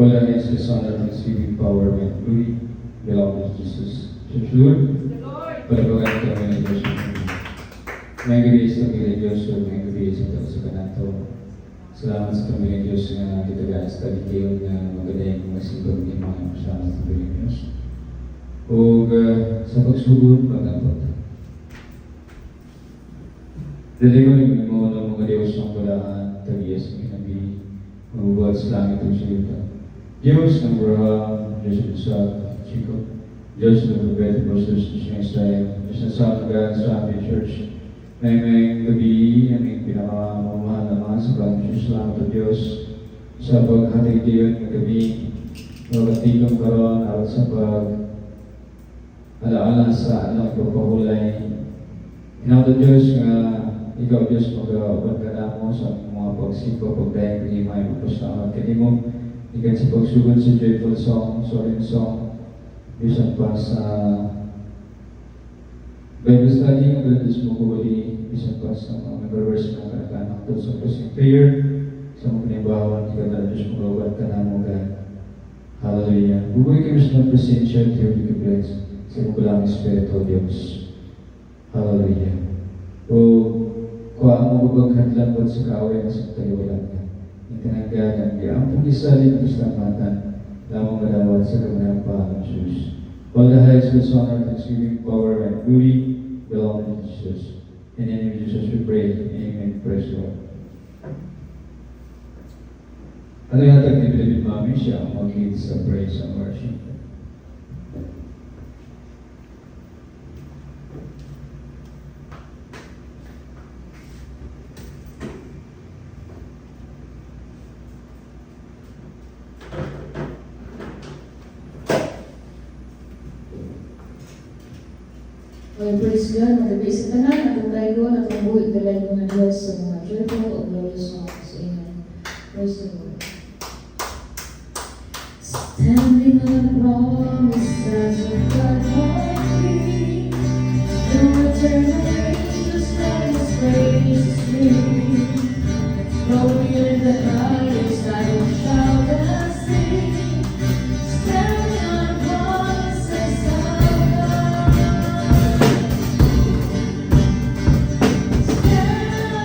All the next is honor, thanksgiving, power, and glory belong to Jesus. Church Lord, palabagan kami ng Diyos. May grace kami ng Diyos, may grace ito sa kanato. Salamat sa kami ng Diyos na kitagaan sa talitiyon na magaling masimbang din mga kasama sa kami ng Diyos. O sa pagsugod, pag-abot. Daliwan mo ng mga Diyos ng walaan, tagiyas ng kinabi, mabubuhat sa langit ang silita. Diyos ng Abraham, Diyos ng Isaac, Jacob, Diyos ng Prophet, Diyos ng Israel, Diyos ng Samagal sa aming church, may gabi, aming pinakamamahal na mga sa Diyos. Salamat ang Diyos sa paghatid diyon ng gabi, magkatilong karoon at sa alaala sa anak pagpahulay. Hinawad ang Diyos nga ikaw Diyos mag-aabot ka na mo sa mga pagsipa, pagdayang kalimay, magpasamat ka mo. Ikan sa pagsugod sa joyful song, solemn song, bisan pa sa Bible study, ang grandes mo kuhuli, bisan pa sa mga nag-reverse ng kanakanak to sa closing prayer, sa mga pinimbawan, ikaw na Diyos mag-aabot ka na mo God. Hallelujah. Bubuhay kami sa mga presensya, Teo Big Bless, sa mga kulang Espiritu Diyos. Hallelujah. O kuha mo babaghan lang sa kaaway na sa tayo walang ka. Itinangganan niya ang pag-isalin at islamatan lamang malawat sa kamanang ng Jesus. All the highest with honor, thanksgiving, power, and glory belong to Jesus. In the name of Jesus we pray. Amen. Praise God. Ano yung hatag ni David Mami? Siya ang mag-lead sa praise and worship. Well, praise God, magabi sa tanan, at tayo at ang buhay talay ko ng Diyos sa mga joyful o glorious songs. Amen. Praise the Lord. Standing on the promises of God for me, no eternal grace, like His grace is free. Knowing in the highest I will shout and sing, standing on the promises of standing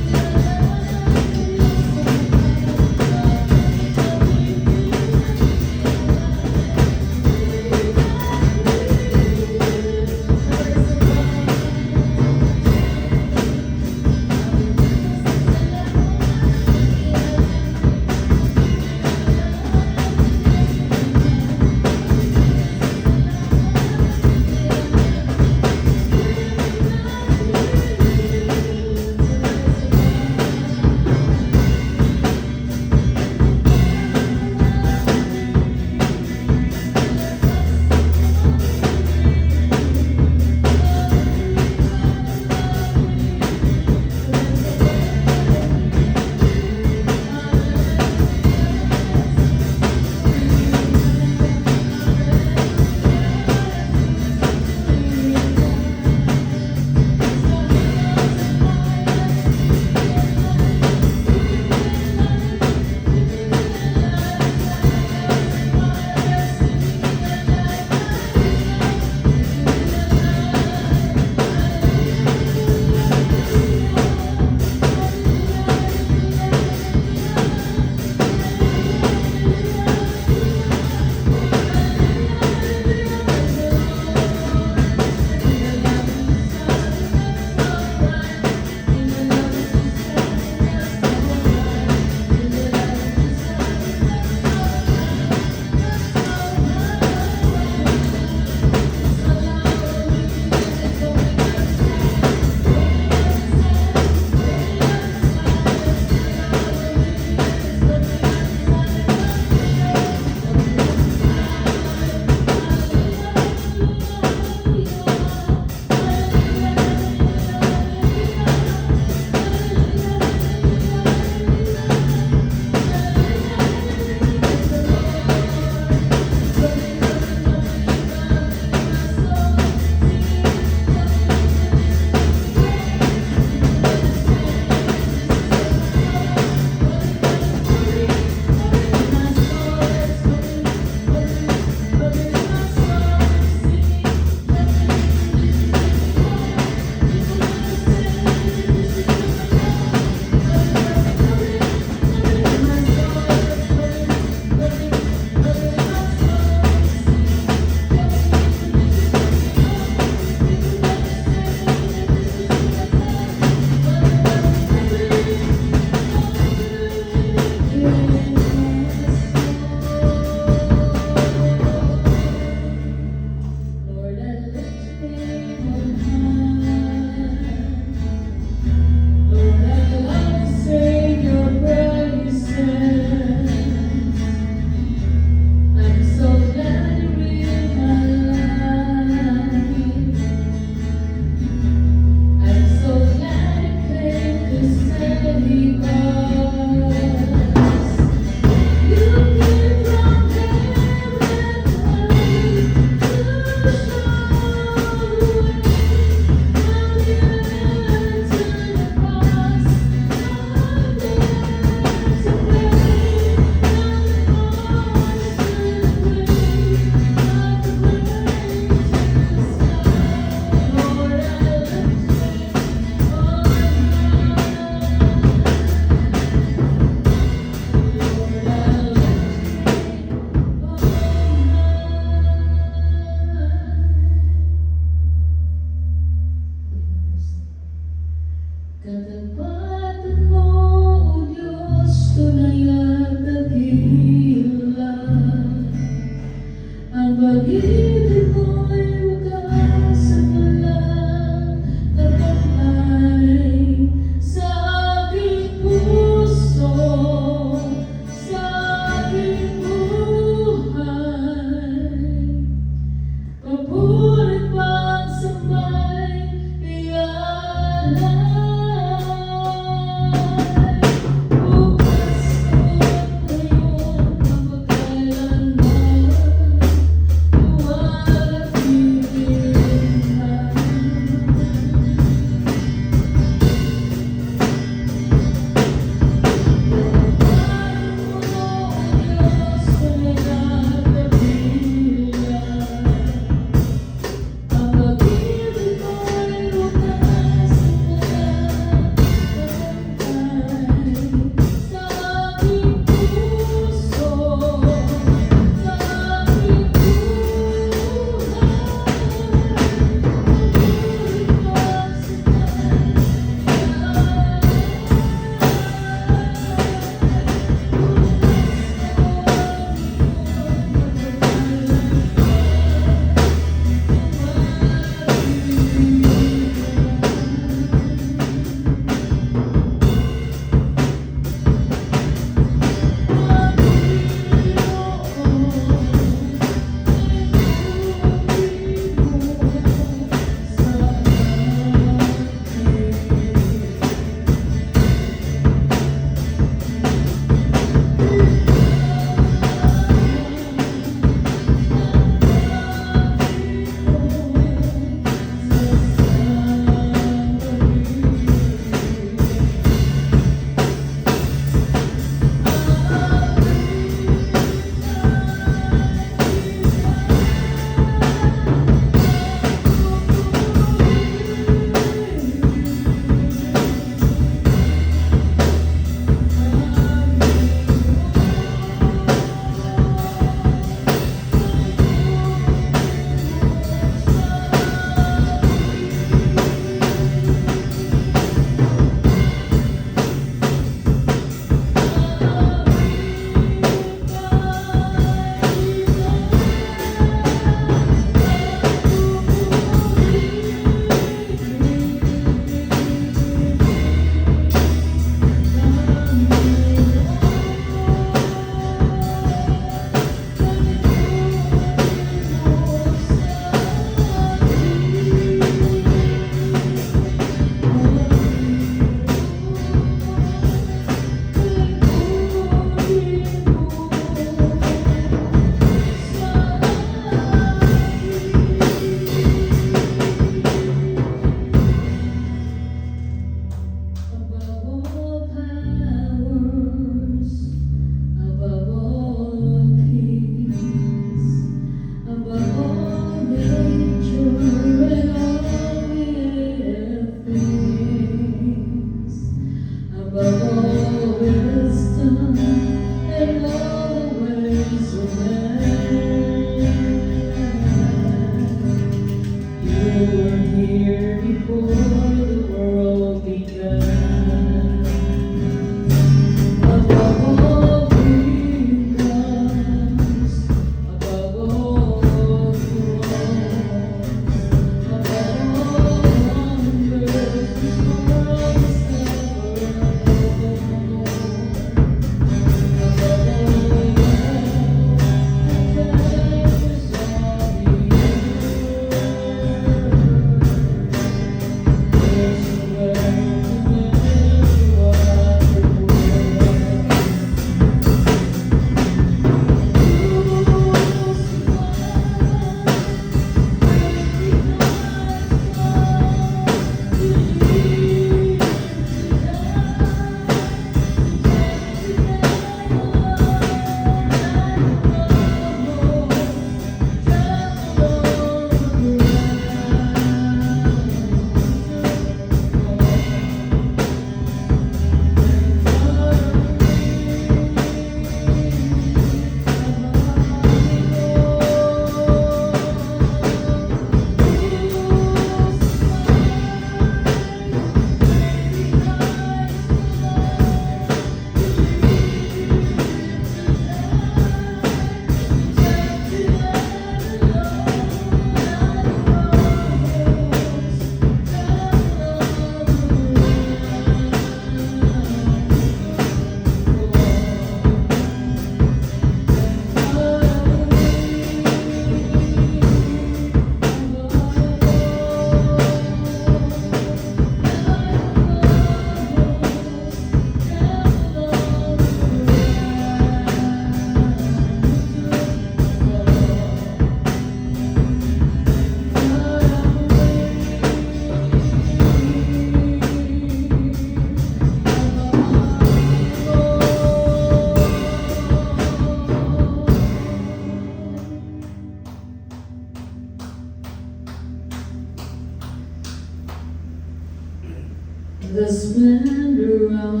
splendor of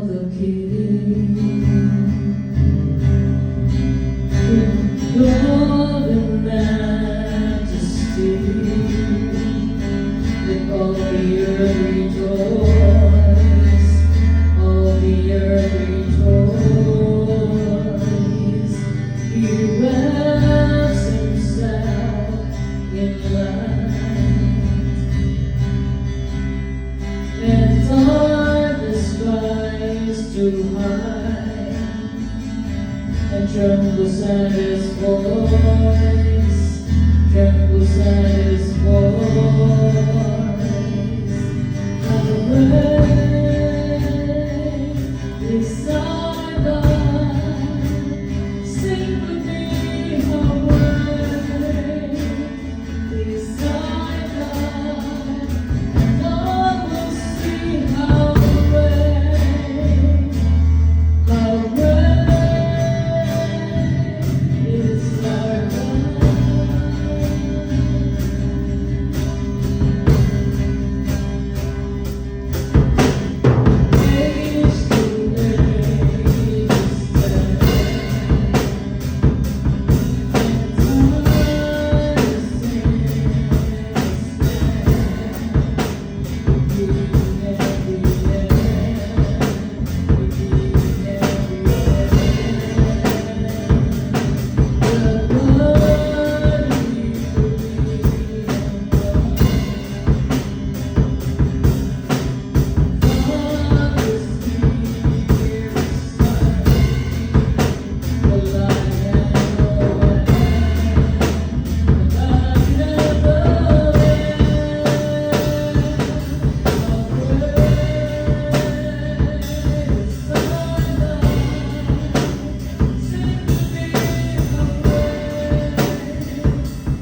the King. Love and majesty, let all the earth rejoice, all the earth rejoice. He wraps himself in light, and darkness tries to hide, and trembles at his voice, trembles at his voice. How great is our God, sing with me, how great is our God, and all will see how great is our God. Age to age stand, and time to sing with me, how great is our God, and all will see how great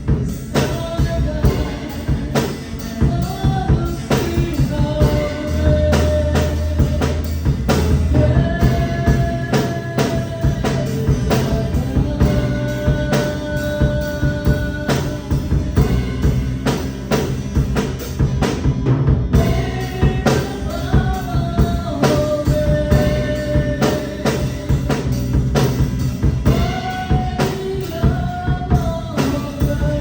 is our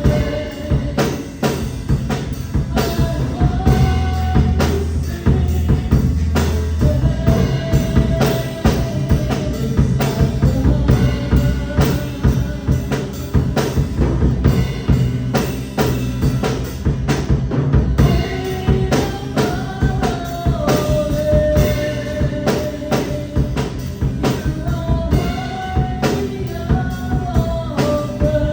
God.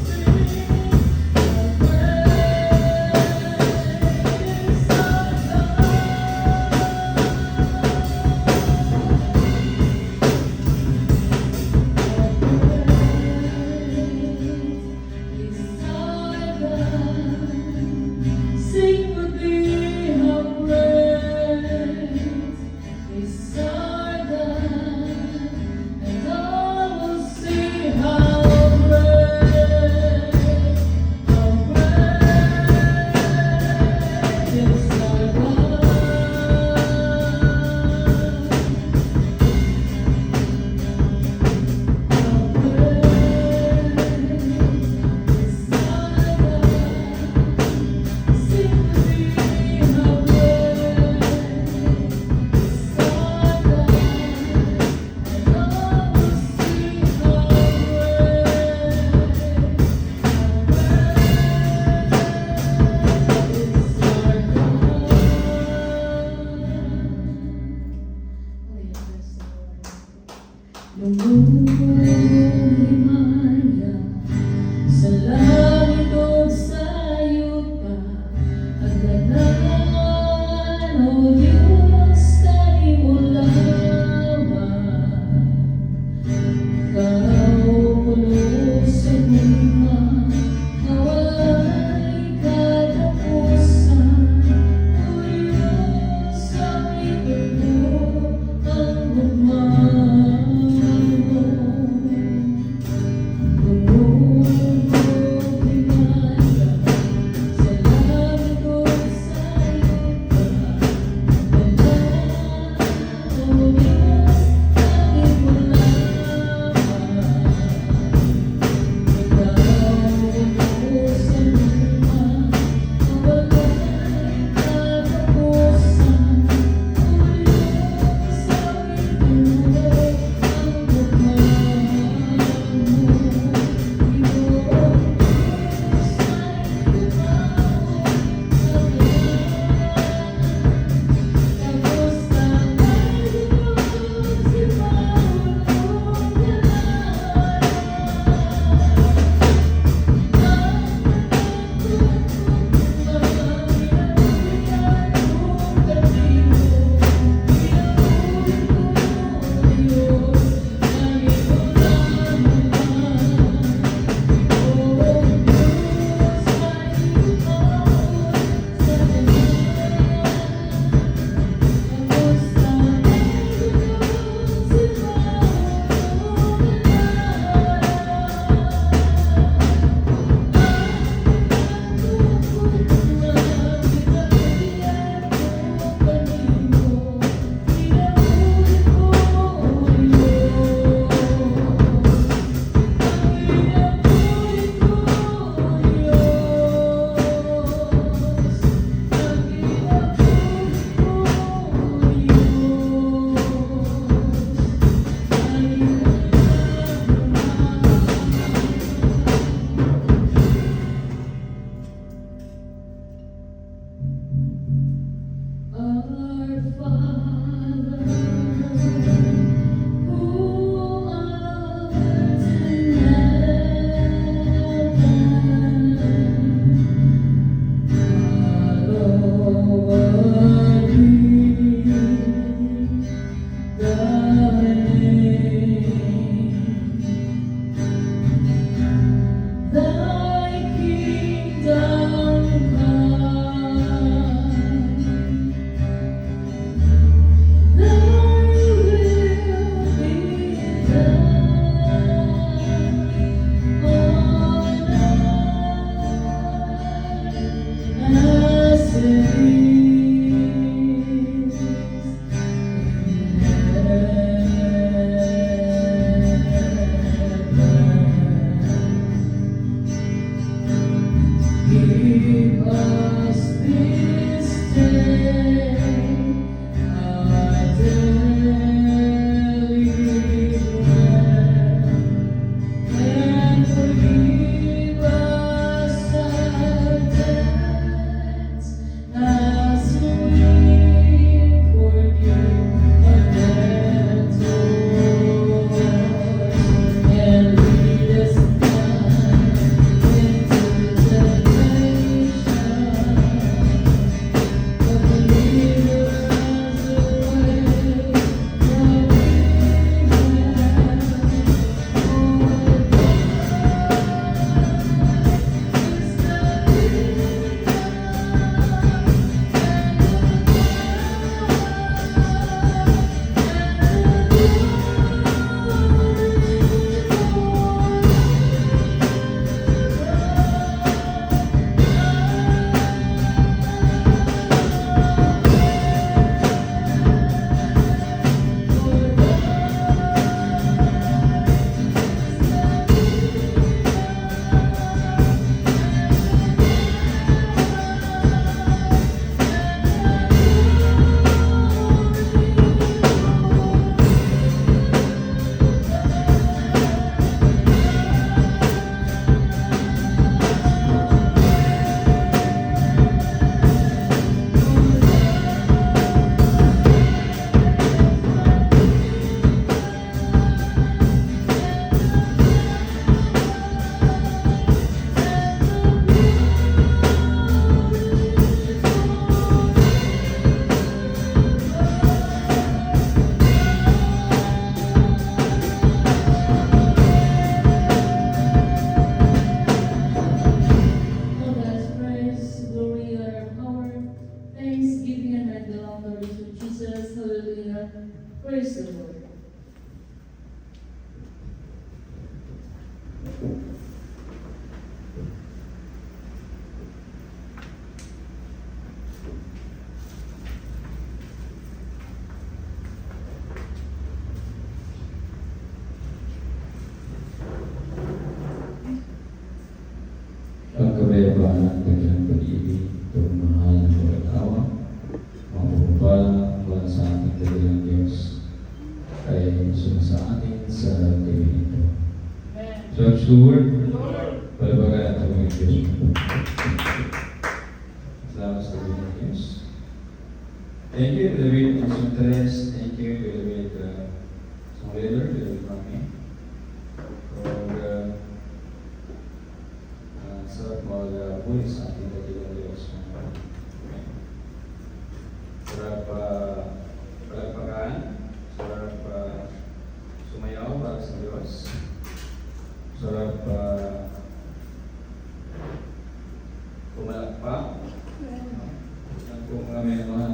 How great is our God. Sing with me, how great is our God, and all will see how Himaya sa langit o sa yuta, ang tanan o Diyos tayo mo lamang. Ikaw puno sa bunga, kawalay katapusan, o Diyos ang ito ang bumang. Praise the Lord. Ang kabayabaan ng kanyang pag-ibig, pagmamahal ng pag-awa, mapapapala mula sa ating kanilang Diyos ay sumasa atin sa gabi ito. Church Lord, palabagan ang mga Diyos. Salamat sa gabi ng Diyos. Thank you, David, for your interest. Thank you, David, sa leader, David Mami, for sa mag-buhay sa ating katilang Diyos. Sarap palagpagaan, sarap sumayaw para sa Diyos, sarap pumalakpak, kung may mga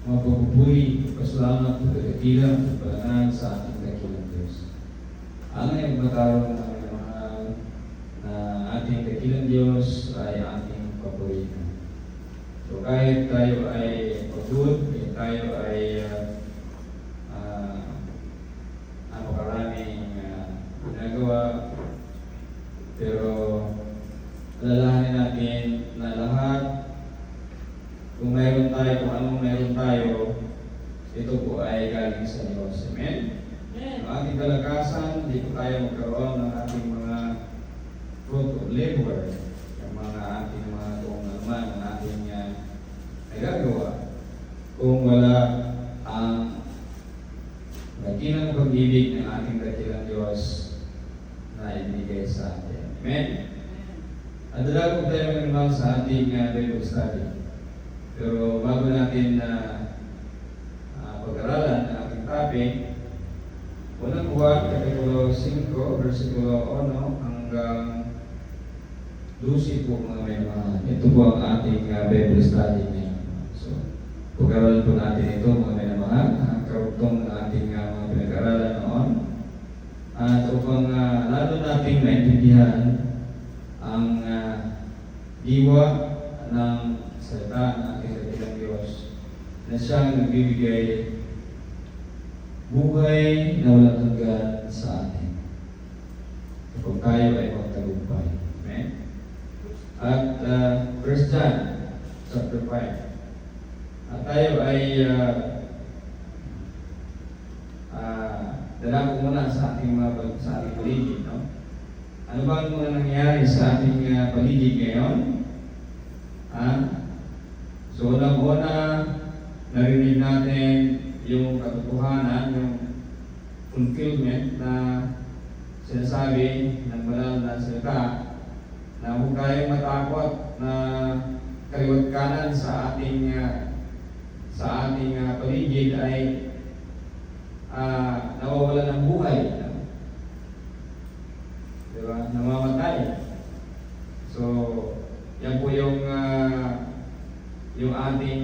pagbubuhay, pasalamat, pagkakakilang, pagkalangan sa ating kakilang Diyos. Ang nagmataroon ng ating kakilang Diyos ay ating paborito. So kahit tayo ay pagod, kahit tayo ay napakaraming ginagawa, pero alalahanin natin na lahat, kung mayroon tayo, kung anong mayroon tayo, ito po ay galing sa Diyos. Amen? Ang ating kalakasan, hindi po tayo magkaroon ng ating mga fruit of labor, yung mga ating mga kung naman ang ating nagagawa kung wala ang dakilang pag-ibig ng ating dakilang Diyos na ibigay sa atin. Amen? At dalago tayo naman sa ating Bible study. Pero bago natin pag-aralan ang ating topic, unang Juan, Kapitulo 5, versikulo 1 hanggang 12 po mga may mga. Ito po ang ating Bible study ngayon. So, pag-aralan po natin ito mga may mga, ang karugtong ng ating mga pinag-aralan noon. At upang lalo nating maintindihan ang diwa ng salita ng ating katilang Diyos na siyang nagbibigay buhay na walang hanggan sa atin. Kung tayo ay magtagumpay. Amen? At 1 John chapter 5. At tayo ay dala ko muna sa ating paligid, no? Ano ba ang mga nangyayari sa ating paligid ngayon? So unang-una, narinig natin yung katotohanan, yung fulfillment na sinasabi ng banal na salita na huwag tayong matakot na kaliwat kanan sa ating paligid ay nawawala ng buhay. Diba? Namamatay. So, yan po yung ating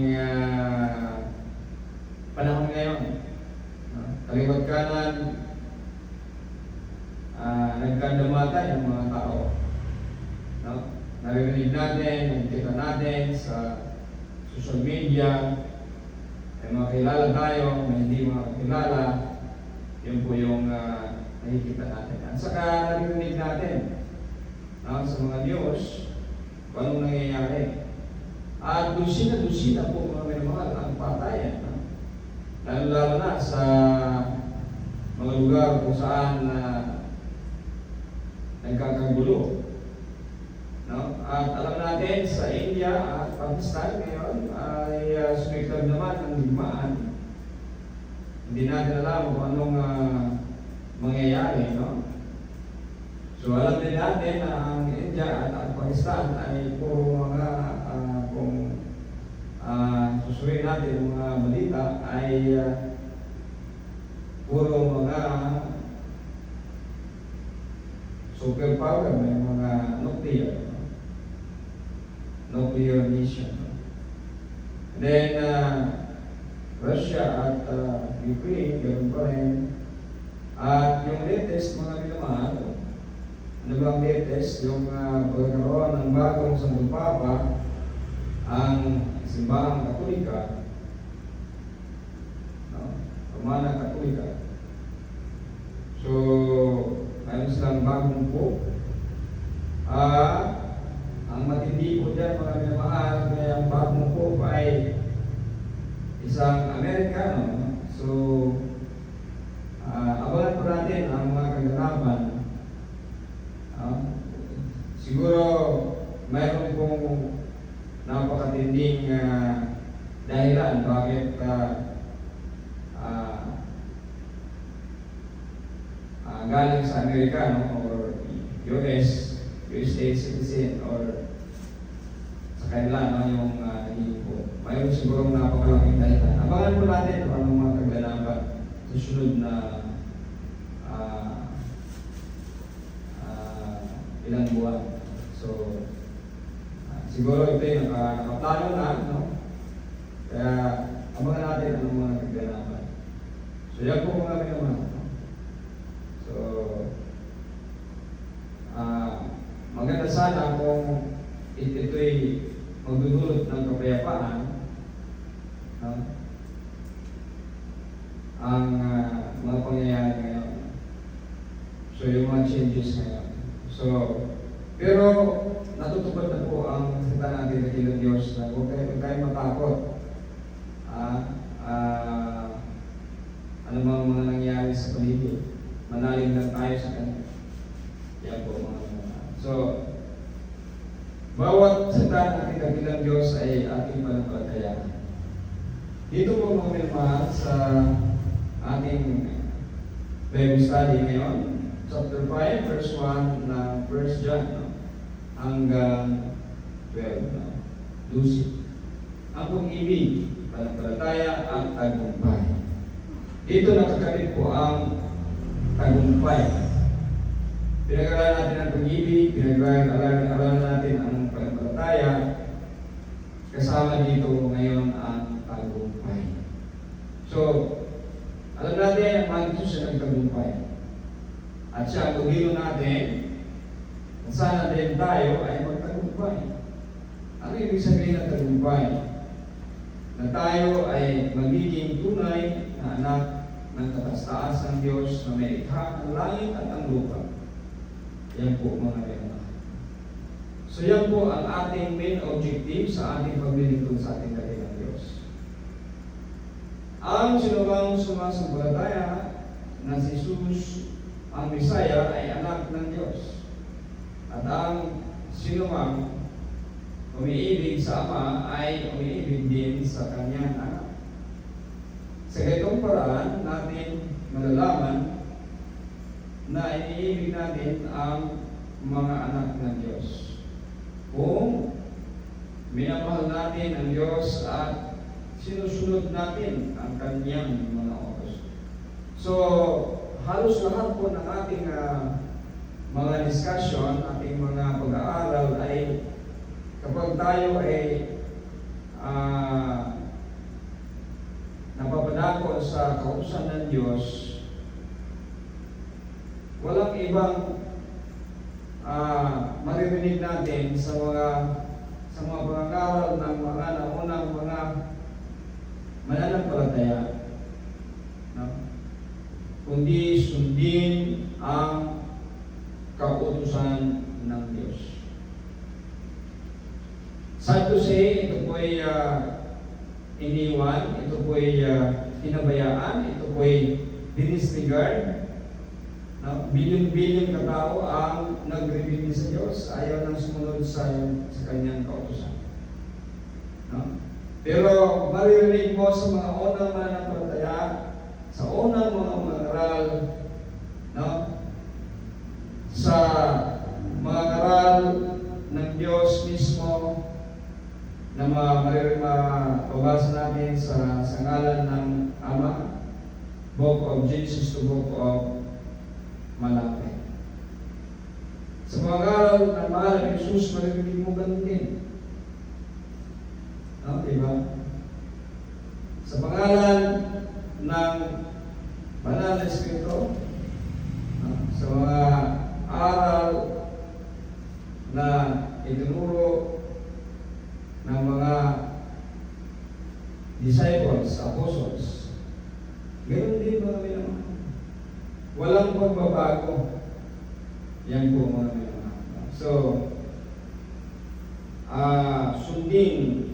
panahon ngayon. Kaliwat kanan, nagkandamatay ang mga tao. No? Narinig natin, nakikita natin sa social media, may mga kilala tayo, may hindi mga kilala, yun po yung nakikita natin. At saka narinig natin sa mga news, kung anong nangyayari. At dusina po mga minamahal ang patayan. Lalo na sa mga lugar kung saan nagkakagulo. No? At alam natin sa India at Pakistan ngayon ay sumiklab naman ang digmaan. Hindi natin alam kung anong mangyayari. No? So alam din natin na ang India at Pakistan ay puro mga kung susurin natin yung mga balita ay puro mga superpower, may mga nuclear mission. And then Russia at Ukraine, ganoon pa rin. At yung latest, mga minamahal, ano bang latest? Yung pagkakaroon ng bagong Santo Papa, ang simbahang Katolika, no? Romana Katolika. So, mayroon silang bagong pope. Ang matindi po dyan, mga minamahal, kaya ang bagong pope ay isang Amerikano. So, abangan po natin ang mga kaganapan. Siguro, mayroon pong napakatinding dahilan bakit galing sa Amerikano or US state citizen or sa kanila yung naging po. Mayroon siguro napakalaking dahilan. Abangan po natin kung anong mga kaganapan sa sunod na ilang buwan. So, siguro ito yung nakaplano na, no? Kaya, abangan natin anong mga kaganapan. So, yan po mga naman. No? So, maganda sana kung ito'y magdudulot ng kapayapaan, no? Ang mga pangyayari ngayon. So, yung mga changes ngayon. So, pero natutupad na po ang salita natin sa Kilang Diyos na huwag tayo matakot. Ano bang mga nangyari sa paligid? Manalig lang tayo sa Kanya. Yan po mga. So, bawat salita natin sa Kilang Diyos ay ating pananampalataya. Dito po mga mahal sa ating Bible study ngayon. Chapter 5, verse 1 ng 1 John, no? Hanggang 12, no? 12. Ang pag-ibig, pananampalataya at tagumpay. Dito nakakabit po ang tagumpay. Pinag-aralan natin ang pag-ibig, pinag-aralan natin ang pananampalataya. Kasama dito ngayon ang tagumpay. So, alam natin ang Diyos ay nagtagumpay. At siya ang tugilo natin, sana din tayo ay magtagumpay. Ano ibig sabihin ng tagumpay? Na tayo ay magiging tunay na anak ng kataas-taas ng Diyos na may ikha ang langit at ang lupa. Yan po mga kailangan. So yan po ang ating main objective sa ating paglilingkod sa ating kailangan Diyos. Ang sinubang sumasampalataya na si Jesus ang Misaya ay anak ng Diyos. At ang sinumang umiibig sa Ama ay umiibig din sa kanyang anak. Sa ganitong paraan natin malalaman na iniibig natin ang mga anak ng Diyos. Kung minamahal natin ang Diyos at sinusunod natin ang kanyang mga utos. So, halos lahat po ng ating mga discussion, ating mga pag-aaral ay kapag tayo ay napapadako sa kautusan ng Diyos, walang ibang maririnig natin sa mga pag-aaral ng mga naunang mga mananampalataya. No? Kundi sundin ang kautusan ng Diyos. Sad to say, ito po ay iniwan, ito po ay pinabayaan, ito po ay dinisregard. No? Bilyon-bilyon na tao ang nagrebelde sa Diyos, ayaw nang sumunod sa kanyang kautusan. No? Pero maririnig mo sa mga unang mananampalataya, sa unang mga aral, no? Sa mga aral ng Diyos mismo na mababasa natin sa ngalan ng Ama, Book of Genesis to Book of Malachi. Sa mga aral ng mahal ng Jesus, maririnig mo ganun din. No? Diba? Sa pangalan ng Banal na Espiritu, sa mga aral na itinuro ng mga disciples, apostles, ganoon din mga minamahal. Walang pagbabago. Yan po mga minamahal. So, sundin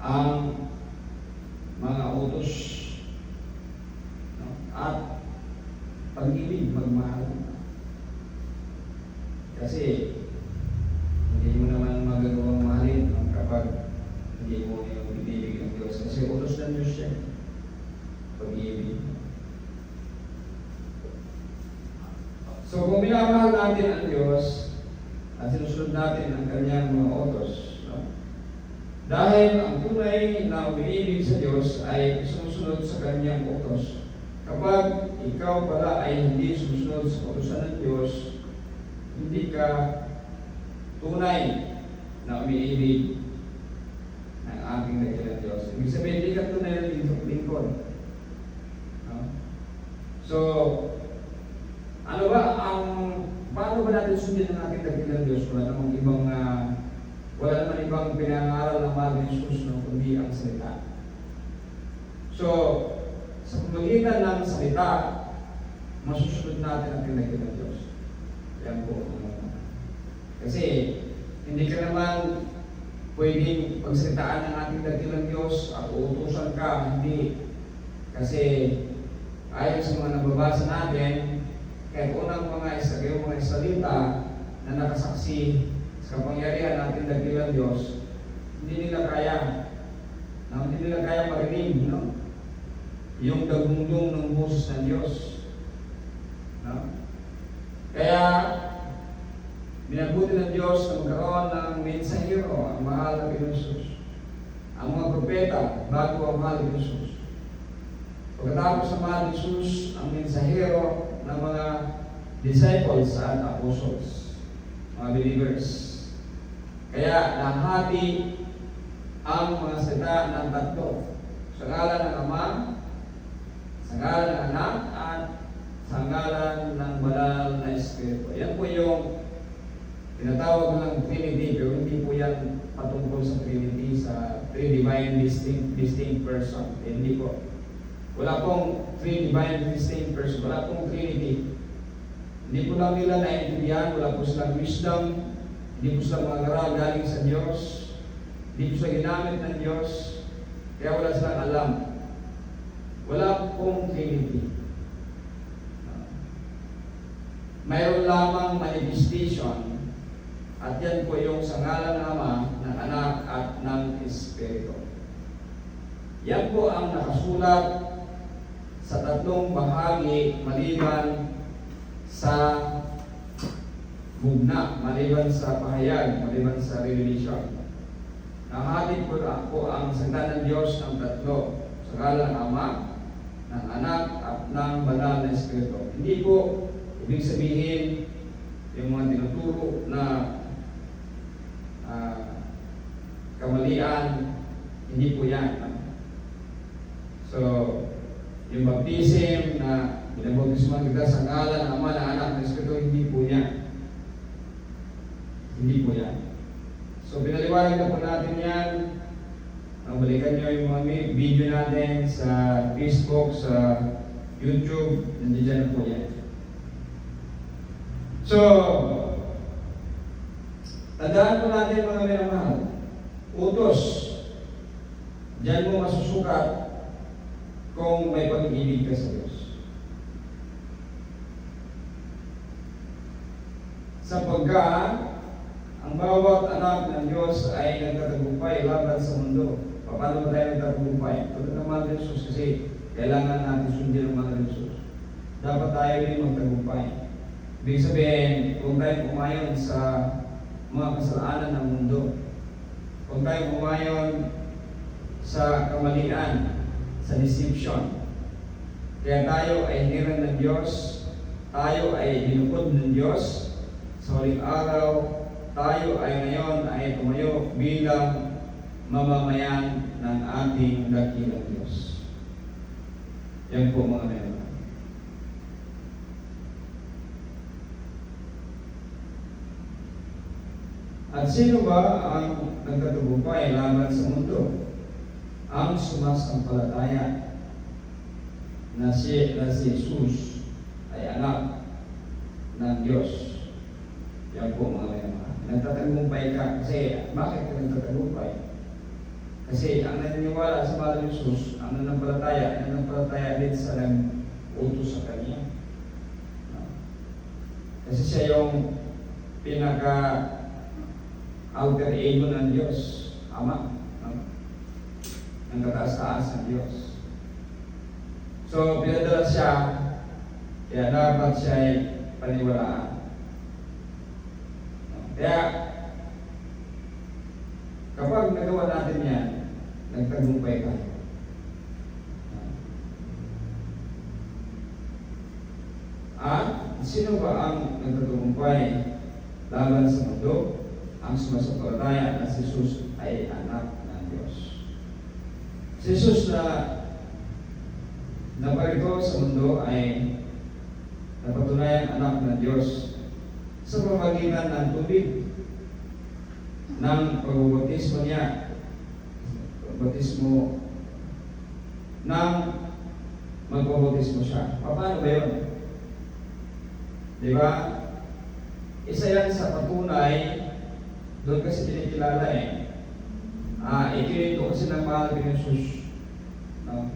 ang mga utos, no? At pag-ibig, magmahal. Kasi hindi mo naman magagawang mahalin kapag hindi mo yung ibibig ng Diyos. Kasi utos ng Diyos siya. Pag-ibig. So kung minamahal natin ang Diyos at sinusunod natin ang kanyang mga utos, no? Dahil ang tunay na umiibig sa Diyos ay sumusunod sa kanyang utos. Kapag ikaw pala ay hindi sumusunod sa utosan ng Diyos, hindi ka tunay na umiibig ng ating dakilang Diyos. Ibig sabihin, hindi ka tunay na lingkod. No? So, ano ba paano ba natin sundin ang ating dakilang Diyos? Wala naman ibang pinangaral ng mahal ni Jesus, no, kundi ang salita. So, sa pamagitan ng salita, masusunod natin ang dakilang Diyos. Yan po. Kasi, hindi ka naman pwedeng pagsalitaan ng ating dakilang Diyos at uutusan ka, hindi. Kasi, ayon sa mga nababasa natin, kahit unang mga salita na nakasaksi sa kapangyarihan natin dakilang Diyos, hindi nila kaya marinig, no? Yung dagundong ng boses ng Diyos. No? Kaya, binabuti ng Diyos na magkaroon ng mensahero, ang mahal na Jesus. Ang mga propeta, bago ang mahal na Jesus. Pagkatapos ng mahal na Jesus, ang mensahero ng mga disciples at apostles, mga believers. Kaya nahati ang mga salita ng tatlo. Sa ngalan ng Ama, sa ngalan ng Anak, at sa ngalan ng Banal na Espiritu. Yan po yung tinatawag ng Trinity, pero hindi po yan patungkol sa Trinity, sa three divine distinct person. Hindi po. Wala pong three divine distinct person. Wala pong Trinity. Hindi po lang nila naiintindihan. Wala po silang wisdom. Hindi po silang mga garal galing sa Diyos. Hindi po sila ginamit ng Diyos. Kaya wala silang alam. Wala pong Trinity. Mayroon lamang manifestation. At yan po yung sa ngalan ng Ama, ng Anak, at ng Espiritu. Yan po ang nakasulat sa tatlong bahagi maliban sa bugna, maliban sa pahayag, maliban sa revelation. Nahati po ang salita ng Diyos ng tatlo, sa ngalan ng Ama, ng Anak, at ng Banal na Espiritu. Hindi po ibig sabihin yung mga tinuturo na kamalian, hindi po yan. So, yung baptism na binabautisman kita sa ngalan ng Ama, ng Anak, ng Espiritu, hindi po yan. Hindi po yan. So, pinaliwanag na po natin yan. Balikan nyo yung mga video natin sa Facebook, sa YouTube, nandiyan na po yan. So, tandaan po natin mga minamahal, utos, diyan mo masusukat kung may pag-ibig ka sa Diyos. Sapagkat ang bawat anak ng Diyos ay nagtatagumpay laban sa mundo. Paano ba tayo nagtatagumpay? Tulad ng mahal ng Jesus, kasi kailangan natin sundin ang mahal ng Jesus. Dapat tayo rin magtagumpay. Ibig sabihin, kung tayo umayon sa mga kasalanan ng mundo, kung tayo umayon sa kamalian, sa deception, kaya tayo ay hiniran ng Diyos, tayo ay binukod ng Diyos, sa huling araw, tayo ay ngayon ay tumayo bilang mamamayan ng ating dakilang Diyos. Yan po mga meron. At sino ba ang nagkatagumpay laban sa mundo? Ang sumasampalataya na si Jesus ay anak ng Diyos. Yan po mga meron. Nagtatagumpay ka kasi bakit ka nagtatagumpay? Kasi ang naniniwala sa mahal ng Jesus, ang nanampalataya din sa nag-utos sa Kanya. Kasi siya yung pinaka-alter ego ng Diyos, Ama, ng kataas-taas ng Diyos. So, pinadala siya, kaya dapat siya ay paniwalaan. Kaya, kapag nagawa natin yan, nagtagumpay tayo. At sino ba ang nagtagumpay laban sa mundo? Ang sumasampalataya na si Jesus ay anak ng Diyos. Si Jesus na naparito sa mundo ay napatunayan anak ng Diyos sa pamamagitan ng tubig ng pagbabautismo niya, bautismo ng magbabautismo siya. Paano ba yun? Di ba? Isa yan sa patunay, doon kasi kinikilala ikinito kasi ng mahal ng Jesus. No?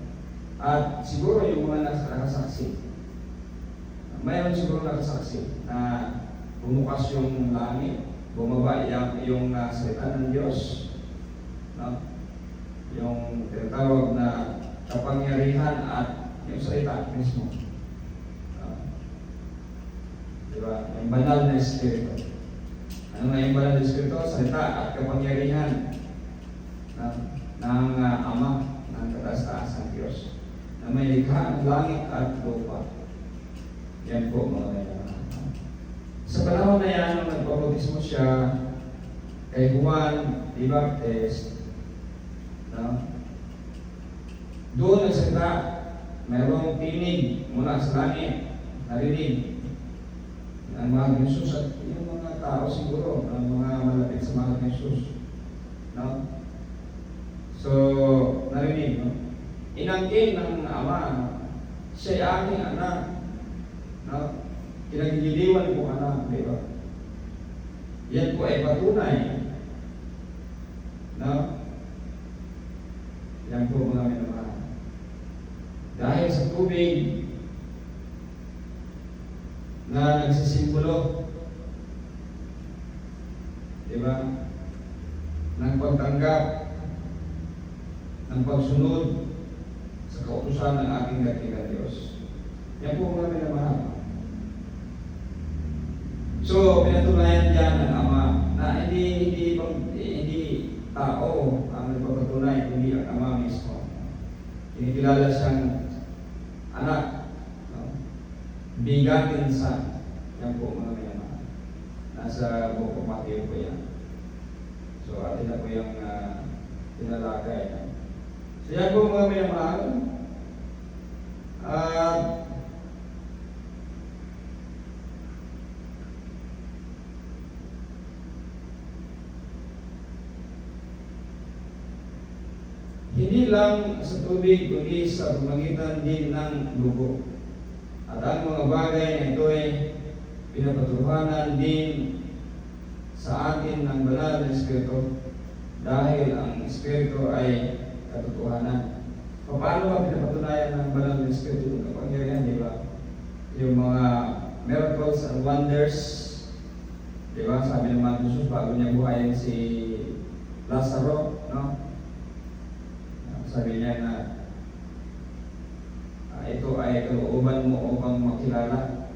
At siguro yung mga nakasaksi, mayroon siguro nakasaksi na bumukas yung langit, bumaba yung salita ng Diyos, no? Yung tinatawag na kapangyarihan at yung salita mismo, diba? Yung banal na Espiritu. Ano nga yung banal na Espiritu? Salita at kapangyarihan ng Ama ng kataas-taas ng Diyos na may likha ng langit at lupa. Yan po mga sa panahon na yan, nung nagpabautismo siya kay Juan the Baptist, no? Doon nagsalita, mayroong tinig mula sa langit, narinig ng mahal ng Jesus at yung mga tao siguro, ang mga malapit sa mahal ng Jesus. No? So, narinig, no? Inangkin ng Ama, siya aking anak. No? Kinagigiliwan po anak, di ba? Yan po ay patunay. No? Yan po mga minamahal. Dahil sa tubig na nagsisimbolo, di ba? Ng pagtanggap, ng pagsunod sa kautusan ng aking dakilang Diyos. Yan po mga minamahal. So, pinatunayan diyan ng Ama na hindi tao ang nagpapatunay, kundi ang Ama mismo. Kinikilala siyang anak, no? Bigatin sa, yan po mga minamahal. Nasa Book of Matthew po yan. So, atin na po yung tinalakay. No? So, yan po mga minamahal. Hindi lang sa tubig, kundi sa pamagitan din ng dugo. At ang mga bagay na ito ay pinapatuhanan din sa atin ng banal na Espiritu dahil ang Espiritu ay katotohanan. Paano ba pinapatunayan ng banal na Espiritu ng kapangyarihan, di ba? Yung mga miracles and wonders, di ba? Sabi naman Jesus bago niya buhayin si Lazaro, no? Sabi niya na ito ay kalooban mo upang makilala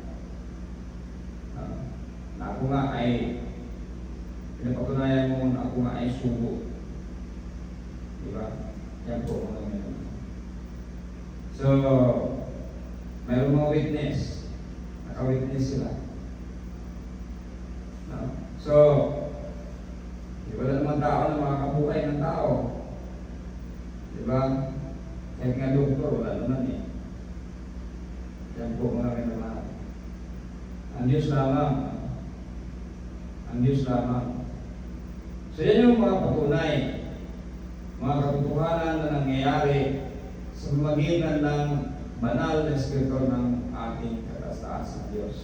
na ako nga ay pinapatunayan mo na ako nga ay sugo. Diba? Yan po mga meron. So, mayroong mga witness. Naka-witness sila. No? So, Wala naman tao na makakabuhay ng tao. Diba? Kahit nga doktor, wala naman eh. Yan po mga kinamahal. Ang Diyos lamang. Ang Diyos lamang. So yan yung mga patunay, mga katotohanan na nangyayari sa pamamagitan ng banal na Espiritu ng ating kataas-taas ng Diyos.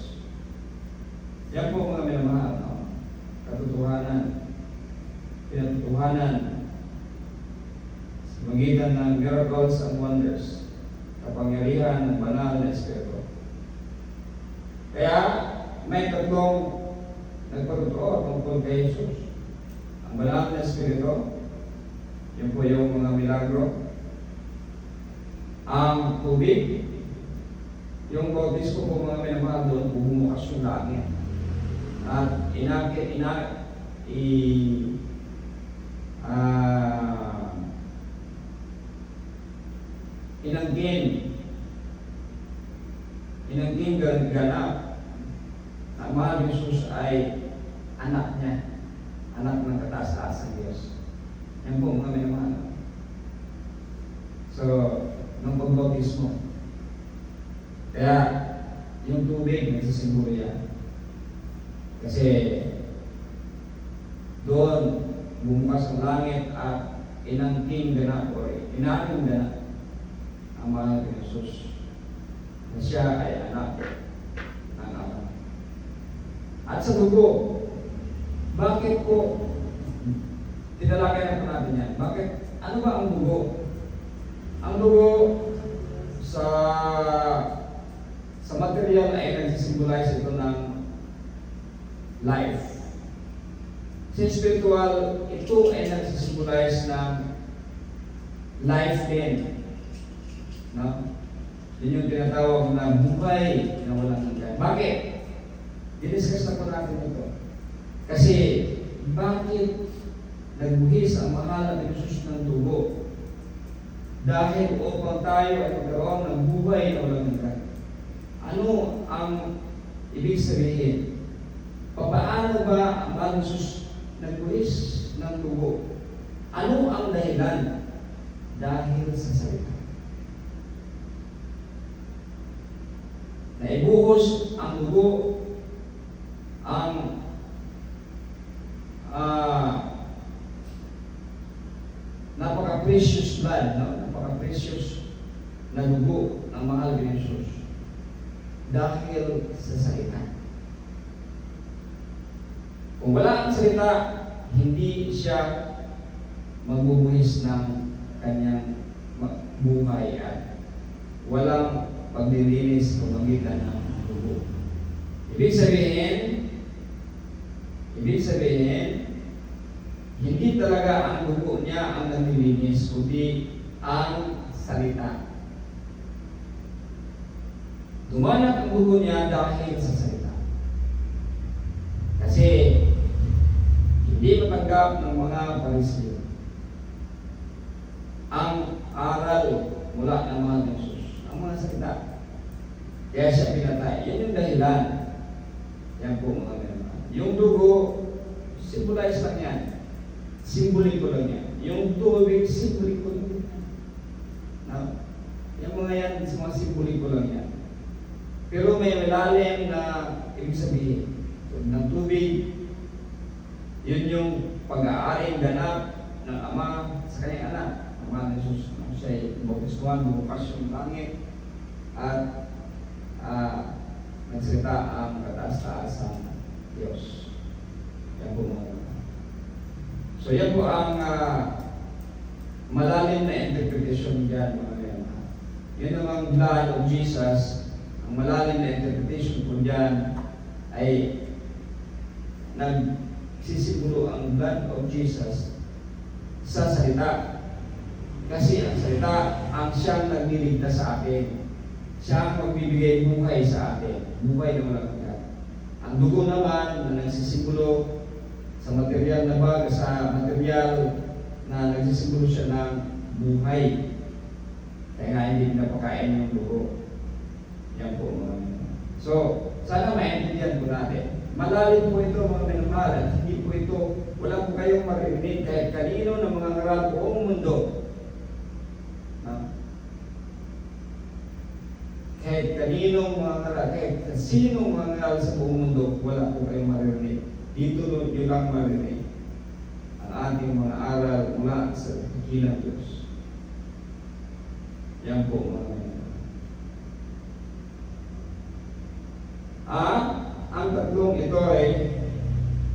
Yan po mga minamahal, no? Katotohanan, pinatutuhanan sa pamamagitan ng miracles and wonders, kapangyarihan ng banal na Espiritu. Kaya may tatlong nagpatotoo tungkol kay Jesus. Ang banal na Espiritu, yun po yung mga milagro. Ang tubig, yung bautismo po mga minamahal doon, bumukas yung langit. At inanggin ganap na ang mahal ni Jesus ay anak niya, anak ng kataas-taas ng Diyos. Yan po mga minamahal. So, ng pagbautismo. Kaya, yung tubig, nagsisimbolo yan. Kasi, doon, bumukas ang langit at inangking ganap o inaking ganap ang mahal ni Jesus na siya ay anak ng Ama. At sa dugo, bakit po tinalagay na po natin yan? Bakit? Ano ba ang dugo? Ang dugo sa material ay nagsisimbolize ito ng life. Sa spiritual, ito ay nagsisimbolize ng life din. No? Yun yung tinatawag na buhay na walang hanggan. Bakit? I-discuss na po natin ito. Kasi, bakit nagbuhis ang mahal at Jesus ng dugo? Dahil upang tayo ay magkaroon ng buhay na walang hanggan. Ano ang ibig sabihin? Paano ba ang mahal Jesus nagbuhis ng dugo? Ano ang dahilan? Dahil sa salita. Naibuhos ang dugo ang napaka-precious blood, no? Napaka-precious na dugo ng mahal ni Jesus dahil sa salita. Kung wala ang salita, hindi siya magbubuhis ng kanyang buhay at walang paglilinis sa pamamagitan ng dugo. Ibig sabihin, hindi talaga ang dugo niya ang naglilinis, kundi ang salita. Dumanap ang dugo niya dahil sa salita. Kasi hindi matanggap ng mga Pariseo ang aral mula ng mga Jesus, ang mga salita. Kaya siya pinatay. Yan yung dahilan. Yan po mga minamahal. Yung dugo, symbolize lang yan. Simboliko lang yan. Yung tubig, simboliko lang yan. Now, yung mga yan, mga simboliko lang yan. Pero may malalim na ibig sabihin. Ng tubig, yun yung pag-aaring ganap ng Ama sa kanyang anak. Ang mga ni Jesus, siya'y bautismuhan, bumukas yung langit, at nagsalita ang kataas-taas ng Diyos. Yan po mga. So yan po ang malalim na interpretation dyan mga kaibigan. Yun namang blood of Jesus, ang malalim na interpretation po dyan ay nagsisimulo ang blood of Jesus sa salita. Kasi ang salita ang siyang nagliligtas sa atin. Siya ang magbibigay buhay sa atin. Buhay na walang hanggan. Ang dugo naman na nagsisimulo sa material na material na nagsisimulo siya ng buhay. Kaya nga hindi pinapakain yung dugo. Yan po mga minamahal. So, sana maintindihan po natin. Malalim po ito mga minamahal at hindi po ito wala po kayong maririnig kahit kanino ng mga ngaral buong mundo. Kahit kaninong mga ngaral, kahit sinong mga ngaral sa buong mundo, wala po kayong maririnig. Dito nyo lang maririnig ang ating mga aral mula sa dakilang Diyos. Yan po mga ang tatlong ito ay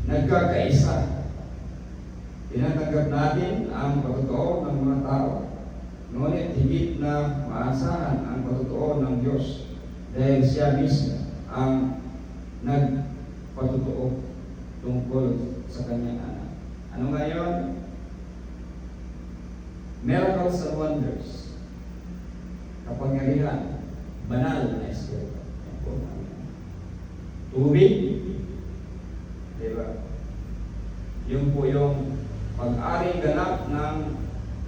nagkakaisa. Tinatanggap natin ang patotoo ng mga tao. Ngunit higit na maasahan ang patotoo ng Diyos dahil siya mismo ang nagpatotoo tungkol sa kanyang anak. Ano nga yun? Miracles and wonders. Kapangyarihan, banal na espiritu. Tubig, diba? Yung po yung pag-aring ganap ng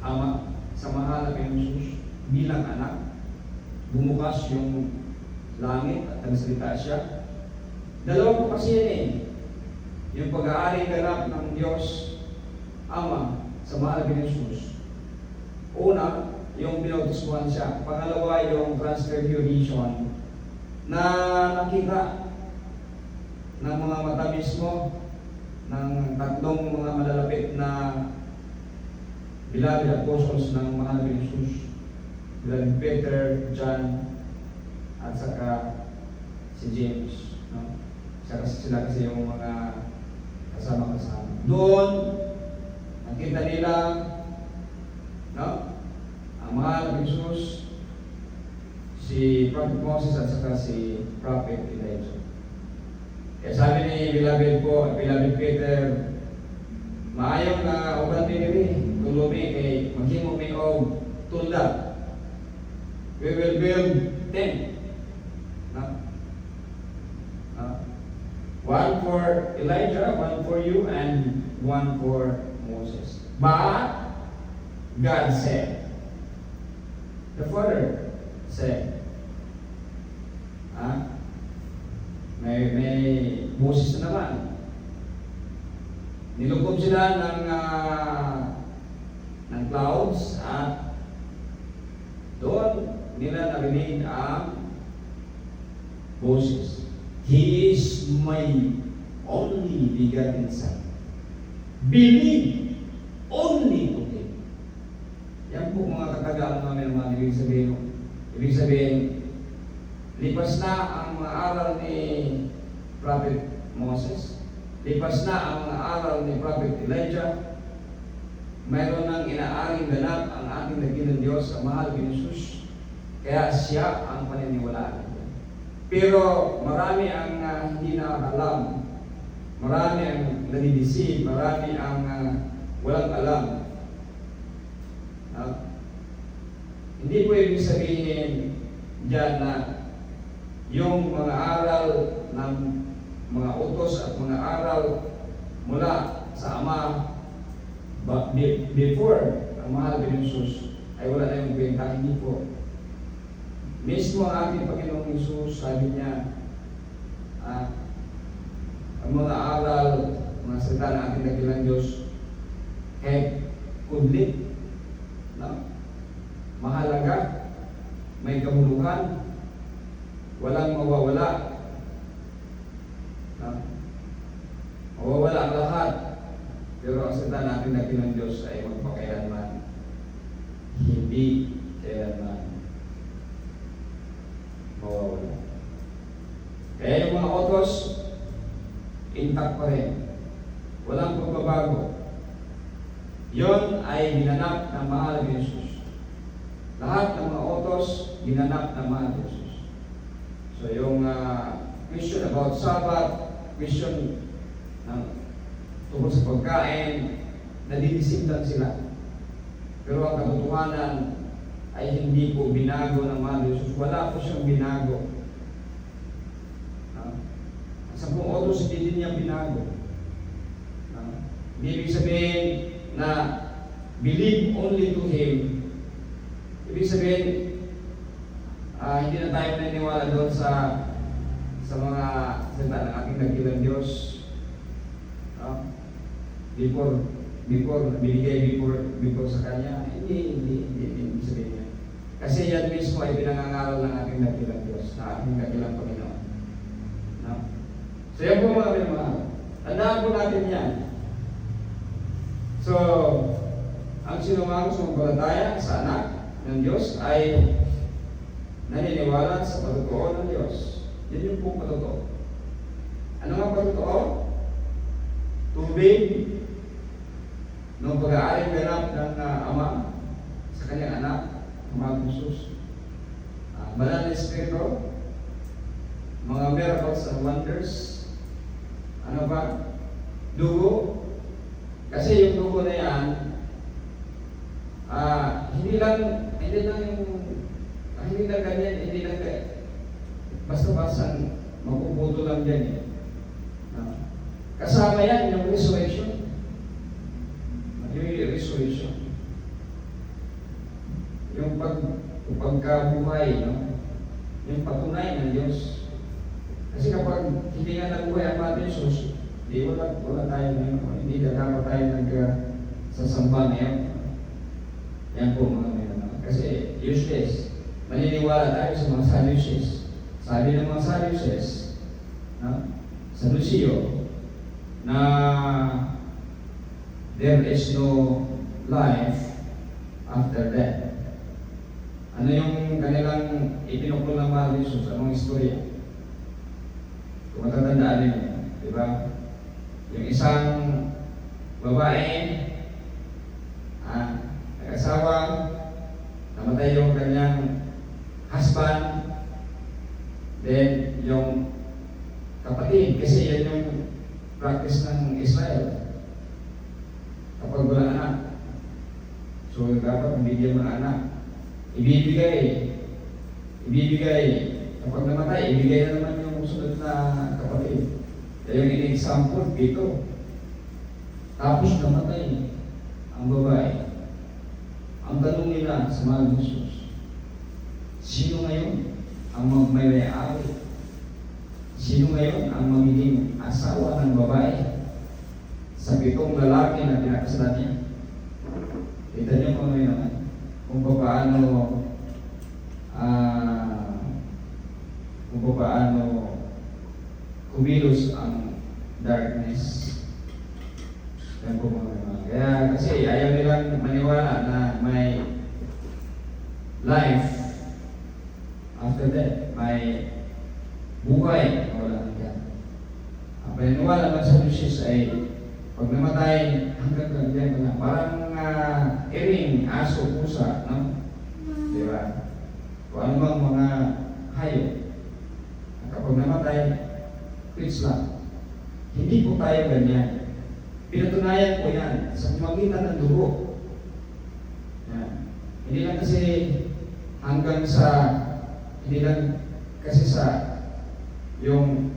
Ama sa mahal na Jesus bilang anak. Bumukas yung langit at nagsalita siya. Dalawa po kasi yan eh. Yung pag-aring ganap ng Diyos Ama sa mahal na Jesus. Una, yung binautismuhan siya. Pangalawa, yung transfiguration na nakita ng mga mata mismo ng tatlong mga malalapit na beloved apostles ng mahal na Jesus. Beloved Peter, John, at saka si James. No? Sila kasi yung mga kasama-kasama. Doon, nakita nila, no? Ang mahal na Jesus, si Prophet Moses at saka si Prophet Elijah. Kaya sabi ni Beloved Peter, maayong na uban pinili, tulumi kay maghimo may og tunda. We will build 10. One for Elijah, one for you, and one for Moses. But God said, the Father said, may Moses na naman. Nilukob sila ng clouds at doon nila narinig ang Moses. He is my only begotten son. Believe only to him. Yan po mga katagaan namin mga ibig sabihin. Ibig sabihin, lipas na ang mga aral ni Prophet Moses. Lipas na ang mga aral ni Prophet Elijah. Mayroon nang inaaring ganap ang ating dakilang Diyos, ang mahal ni Jesus. Kaya siya ang paniniwalaan. Pero marami ang hindi nakakalam. Marami ang nadidisip. Marami ang walang alam. Hindi po ibig sabihin dyan na yung mga aral ng mga utos at mga aral mula sa Ama before ang mahal ni Jesus ay wala na yung kwenta. Hindi po. Mismo ang ating Panginoong Jesus, sabi niya, ang mga aral, mga salita ng ating dakilang Diyos, kahit kudlit, mahalaga, may kabuluhan, walang mawawala. Mawawala ang lahat. Pero ang salita natin ng Diyos ay magpakailanman. Hindi kailanman mawawala. Kaya yung mga utos, intact pa rin. Walang pagbabago. Yon ay ginanap ng mahal ni Jesus. Lahat ng mga utos, ginanap ng mahal ni Jesus. So yung question about Sabbath, question tungkol sa pagkain, nadidisip lang sila. Pero ang katotohanan ay hindi po binago ng mahal ni Jesus. Wala po siyang binago. Sa buong utos, hindi niya binago. Hindi ibig sabihin na believe only to Him. Ibig sabihin, hindi na tayo naniniwala doon sa mga salita ng ating dakilang Diyos. before sa kanya, hindi sabihin niya. Kasi yan mismo ay pinangangaral ng ating dakilang Diyos, na ating dakilang Panginoon. No? So yan po mga mga, tandaan po natin yan. So, ang sinumang sumampalataya sa anak ng Diyos ay naniniwala sa patotoo ng Diyos. Yan yung pong patotoo. Ano nga patotoo? Tubig ng pag-aaring ganap ng Ama sa kanyang anak, Ama Jesus. Banal na Espiritu, mga miracles and wonders, ano ba? Dugo. Kasi yung dugo na yan, hindi lang ganyan, hindi lang basta-basta mapuputo lang dyan eh. Kasama yan yung resurrection. Yung resurrection. Yung pagkabuhay, no? Yung patunay ng Diyos. Kasi kapag hindi nga nabuhay ang Panginoon Jesus, wala tayo ngayon. Hindi dapat tayo nagsasamba ngayon. Yan po mga mayroon. Kasi useless. Maniniwala tayo sa mga Sadducees. Sabi ng mga Sadducees, no? Sadduceo, na there is no life after death. Ano yung kanilang ipinukul ng Mahal Jesus? Anong istorya? Kung matatandaan ninyo, di ba? Yung isang babae, nag-asawa, namatay yung kanyang husband, then yung kapatid, kasi yan yung practice ng Israel. Kapag wala anak, so dapat bigyan ng anak. Ibibigay. Kapag namatay, ibigay na naman yung sunod na kapatid. Kaya yung in-example dito. Tapos namatay ang babae. Ang tanong nila sa Mahal Jesus, sino ngayon ang magmay-ari? Sino ngayon ang magiging asawa ng babae sa 7 lalaki na pinakasalan niya? Kita niyo kung ano naman. Kung paano kumilos ang darkness. Yan po mga naman. Kaya kasi ayaw nilang maniwala na may life after death. May buhay na wala nang yan. Ang paniniwala ng Sadducees ay pag namatay hanggang ganyan ka na. Parang iring, aso, pusa, no? Di ba? Kung ano bang mga hayop. Kapag namatay, quits lang. Hindi po tayo ganyan. Pinatunayan ko yan sa pamagitan ng dugo. Yan. Hindi lang kasi sa yung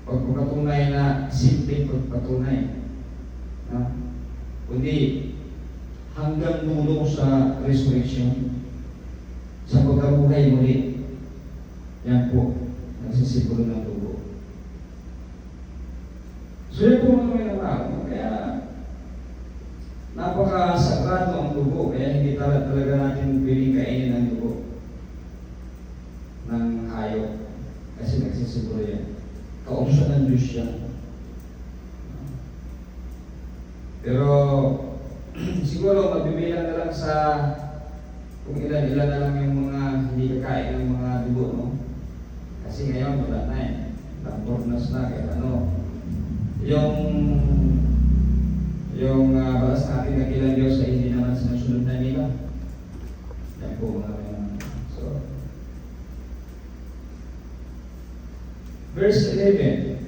pagpapatunay na simpleng pagpapatunay. Kundi hanggang dulo sa resurrection, sa pagkabuhay muli. Yan po, nagsisimbolo ng dugo. So yan po mga naman. Kaya napakasagrado ang dugo. Kaya hindi talaga natin piling kainin ang dugo ng hayop. Kasi nagsisimbolo yan. Kaopsyon ng Diyos yan. Pero siguro magbibilang na lang sa kung ilan-ilan na lang yung mga hindi kakain ng mga dugo, no? Kasi ngayon wala na eh. Tampornas na kaya ano. Yung balas natin na ilang Diyos ay hindi naman sinusunod na nila. Yan po mga so, verse 11.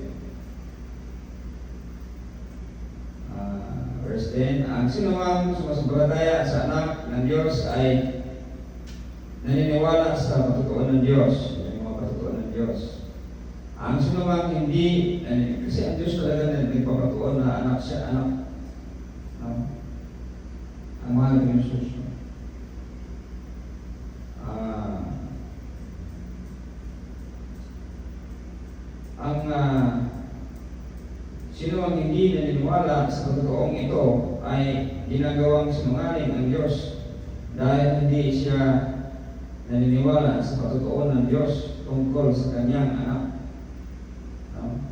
Verse 10, ang sinumang sumasampalataya sa anak ng Diyos ay naniniwala sa patutuan ng Diyos. Yung mga patutuan ng Diyos. Ang sinumang hindi, kasi ang Diyos talaga na nagpapatuan na anak siya, anak. No? Ang mahal ng Jesus. Sino ang hindi naniniwala naniniwala sa totoong ito ay ginagawang sinungaling ang Diyos dahil hindi siya naniniwala sa patotoo ng Diyos tungkol sa kanyang anak. No?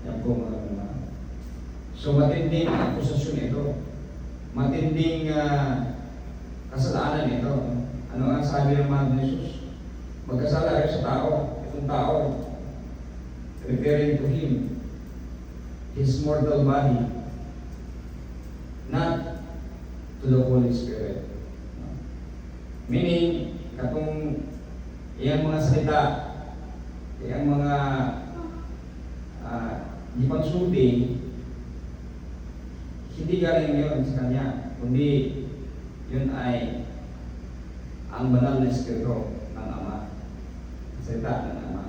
Yan po mga kapatid. So matinding akusasyon ito. Matinding kasalanan ito. Ano ang sabi ng mahal na Jesus? Magkasala kayo sa tao. Itong tao, referring to him, his mortal body, not to the Holy Spirit. Meaning, katong iyang mga salita, iyang mga di pagsulti, hindi galing yun sa kanya, kundi yun ay ang banal na Espiritu ng Ama, salita ng Ama.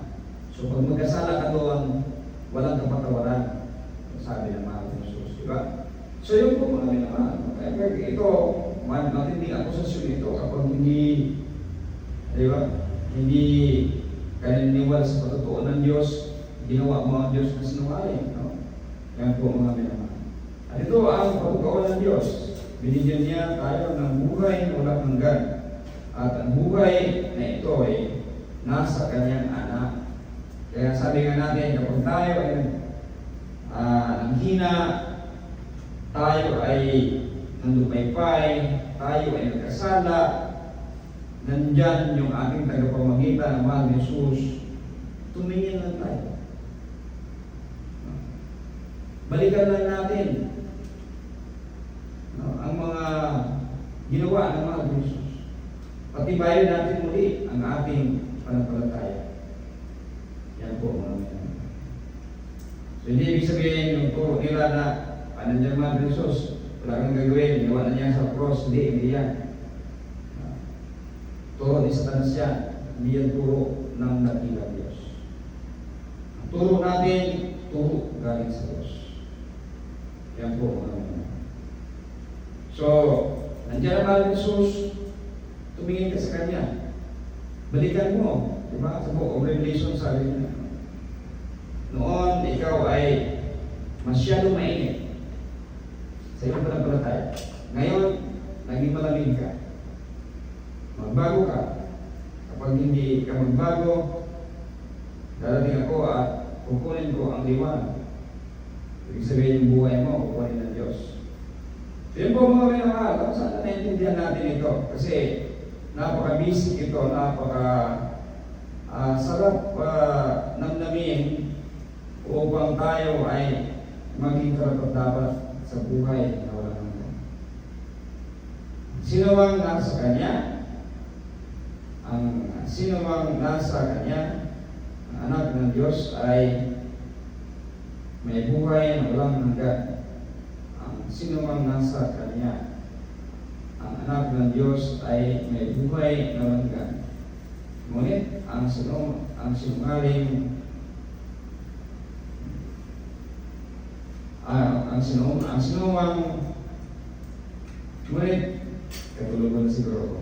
So pag magkasala ka doon, walang kapatawaran, sabi ng mahal ng Jesus, di ba? So yun po mga minamahal. Kaya ito, matinding akusasyon ito kapag hindi, di ba, hindi ka naniniwala sa patotoo ng Diyos, ginawa mo ang Diyos na sinungaling. No? Yan po mga minamahal. At ito ang patotoo ng Diyos. Binigyan niya tayo ng buhay na walang hanggan. At ang buhay na ito ay nasa kanyang anak. Kaya sabi nga natin, kapag tayo ay nanghina, tayo ay nandupaypay, tayo ay nagkasala, nandyan yung ating tagapamagitan ng mahal ni Jesus, tumingin lang tayo. Balikan lang natin ang mga ginawa ng mahal ni Jesus. Patibayan natin muli ang ating pananampalataya. Yan po mga minamahal. So hindi ibig sabihin yung turo nila na nandiyan mahal ni Jesus, wala kang gagawin, ginawa na niya sa cross, hindi yan. Turo ni Satanas yan, hindi yan turo ng dakilang Diyos. Ang turo natin, turo galing sa Diyos. Yan po mga minamahal. So, nandiyan ang mahal ni Jesus, tumingin ka sa Kanya. Balikan mo. Diba? Sa book of Revelation, sabi niya, noon, ikaw ay masyado mainit sa iyong pananampalataya. Ngayon, naging malamig ka. Magbago ka. Kapag hindi ka magbago, darating ako at kukunin ko ang liwanag. Ibig sabihin yung buhay mo, kukunin ng Diyos. So yun po mga minamahal, saan naintindihan natin ito? Kasi napaka-basic ito, sarap namnamin upang tayo ay maging karapat-dapat sa buhay na walang hanggan. Sino mang nasa Kanya, sino mang nasa Kanya, ang anak ng Diyos ay may buhay na walang hanggan. Sino mang nasa Kanya, ang anak ng Diyos ay may buhay na walang hanggan. Ngunit ang sinungaling, ang sinumang, ngunit katulog ko na siguro ko.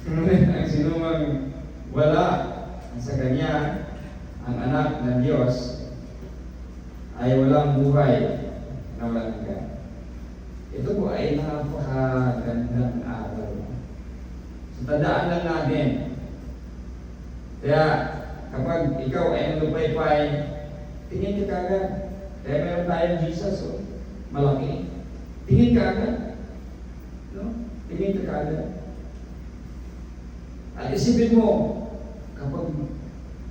Ngunit ang sinumang wala sa Kanya, ang anak ng Diyos ay walang buhay na walang hanggan. Ito po ay napakagandang aral. So, tandaan lang natin. Kaya, kapag ikaw ay nalupay-pay, tingin ka agad. Kaya meron tayong Jesus, malaki. Tingin ka agad. No? Tingin ka agad. At isipin mo,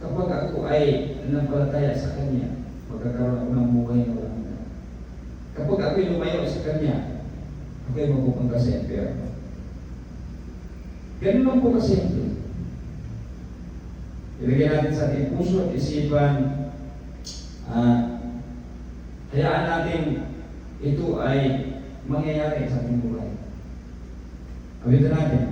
kapag ako ay nanampalataya sa Kanya, magkakaroon ako ng buhay na walang hanggan. Kapag ako'y lumayo sa Kanya, ako'y mapupunta sa impyerno. Ganun lang po kasimple. Ilagay natin sa ating puso at isipan, hayaan natin ito ay mangyayari sa ating buhay. Awitan natin.